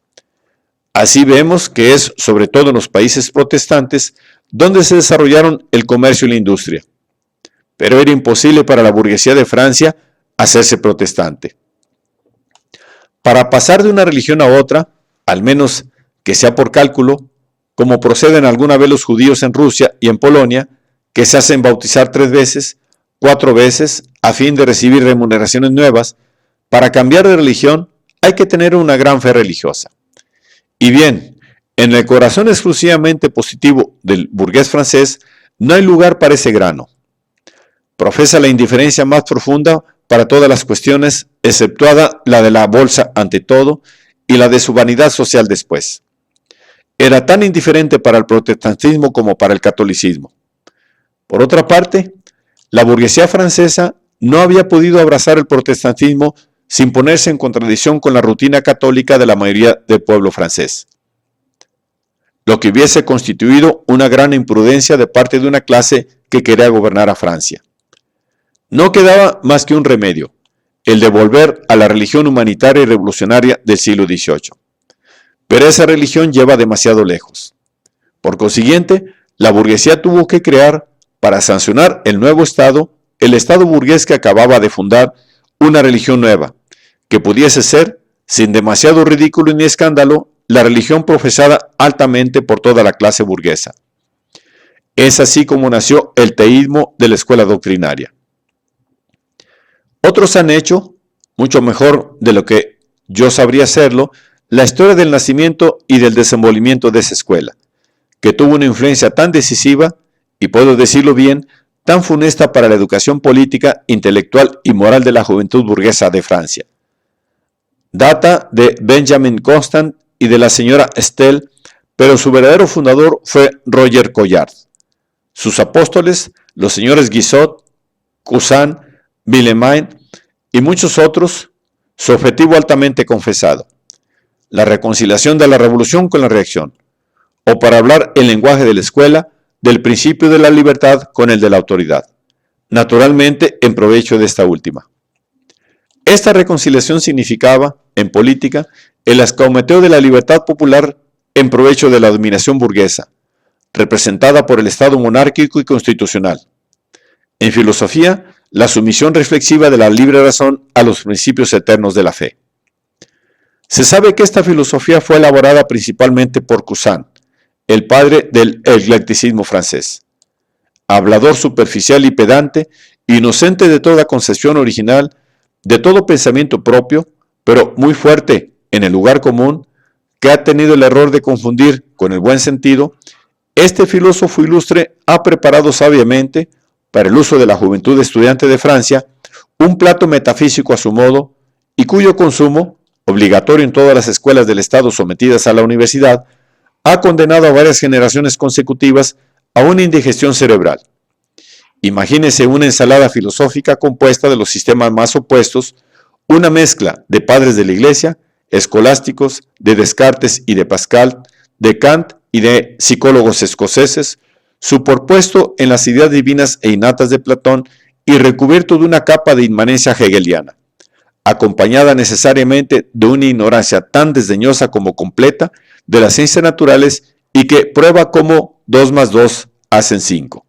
Así vemos que es, sobre todo en los países protestantes, donde se desarrollaron el comercio y la industria. Pero era imposible para la burguesía de Francia hacerse protestante. Para pasar de una religión a otra, al menos que sea por cálculo, como proceden alguna vez los judíos en Rusia y en Polonia, que se hacen bautizar 3 veces, 4 veces, a fin de recibir remuneraciones nuevas, para cambiar de religión hay que tener una gran fe religiosa. Y bien, en el corazón exclusivamente positivo del burgués francés no hay lugar para ese grano. Profesa la indiferencia más profunda para todas las cuestiones, exceptuada la de la bolsa ante todo y la de su vanidad social después. Era tan indiferente para el protestantismo como para el catolicismo. Por otra parte, la burguesía francesa no había podido abrazar el protestantismo sin ponerse en contradicción con la rutina católica de la mayoría del pueblo francés, lo que hubiese constituido una gran imprudencia de parte de una clase que quería gobernar a Francia. No quedaba más que un remedio, el de volver a la religión humanitaria y revolucionaria del siglo XVIII. Pero esa religión lleva demasiado lejos. Por consiguiente, la burguesía tuvo que crear, para sancionar el nuevo Estado, el Estado burgués que acababa de fundar, una religión nueva, que pudiese ser, sin demasiado ridículo ni escándalo, la religión profesada altamente por toda la clase burguesa. Es así como nació el teísmo de la escuela doctrinaria. Otros han hecho, mucho mejor de lo que yo sabría hacerlo, la historia del nacimiento y del desenvolvimiento de esa escuela, que tuvo una influencia tan decisiva, y puedo decirlo bien, tan funesta para la educación política, intelectual y moral de la juventud burguesa de Francia. Data de Benjamin Constant y de la señora Estelle, pero su verdadero fundador fue Roger Collard. Sus apóstoles, los señores Guizot, Cousin, Villemain y muchos otros, su objetivo altamente confesado: la reconciliación de la revolución con la reacción, o para hablar el lenguaje de la escuela, del principio de la libertad con el de la autoridad, naturalmente en provecho de esta última. Esta reconciliación significaba, en política, el escaumeteo de la libertad popular en provecho de la dominación burguesa, representada por el Estado monárquico y constitucional. En filosofía, la sumisión reflexiva de la libre razón a los principios eternos de la fe. Se sabe que esta filosofía fue elaborada principalmente por Cousin, el padre del eclecticismo francés. Hablador superficial y pedante, inocente de toda concepción original, de todo pensamiento propio, pero muy fuerte en el lugar común, que ha tenido el error de confundir con el buen sentido, este filósofo ilustre ha preparado sabiamente, para el uso de la juventud estudiante de Francia, un plato metafísico a su modo y cuyo consumo, obligatorio en todas las escuelas del Estado sometidas a la universidad, ha condenado a varias generaciones consecutivas a una indigestión cerebral. Imagínese una ensalada filosófica compuesta de los sistemas más opuestos, una mezcla de padres de la Iglesia, escolásticos, de Descartes y de Pascal, de Kant y de psicólogos escoceses, superpuesto en las ideas divinas e innatas de Platón y recubierto de una capa de inmanencia hegeliana, acompañada necesariamente de una ignorancia tan desdeñosa como completa de las ciencias naturales y que prueba cómo 2 más 2 hacen 5.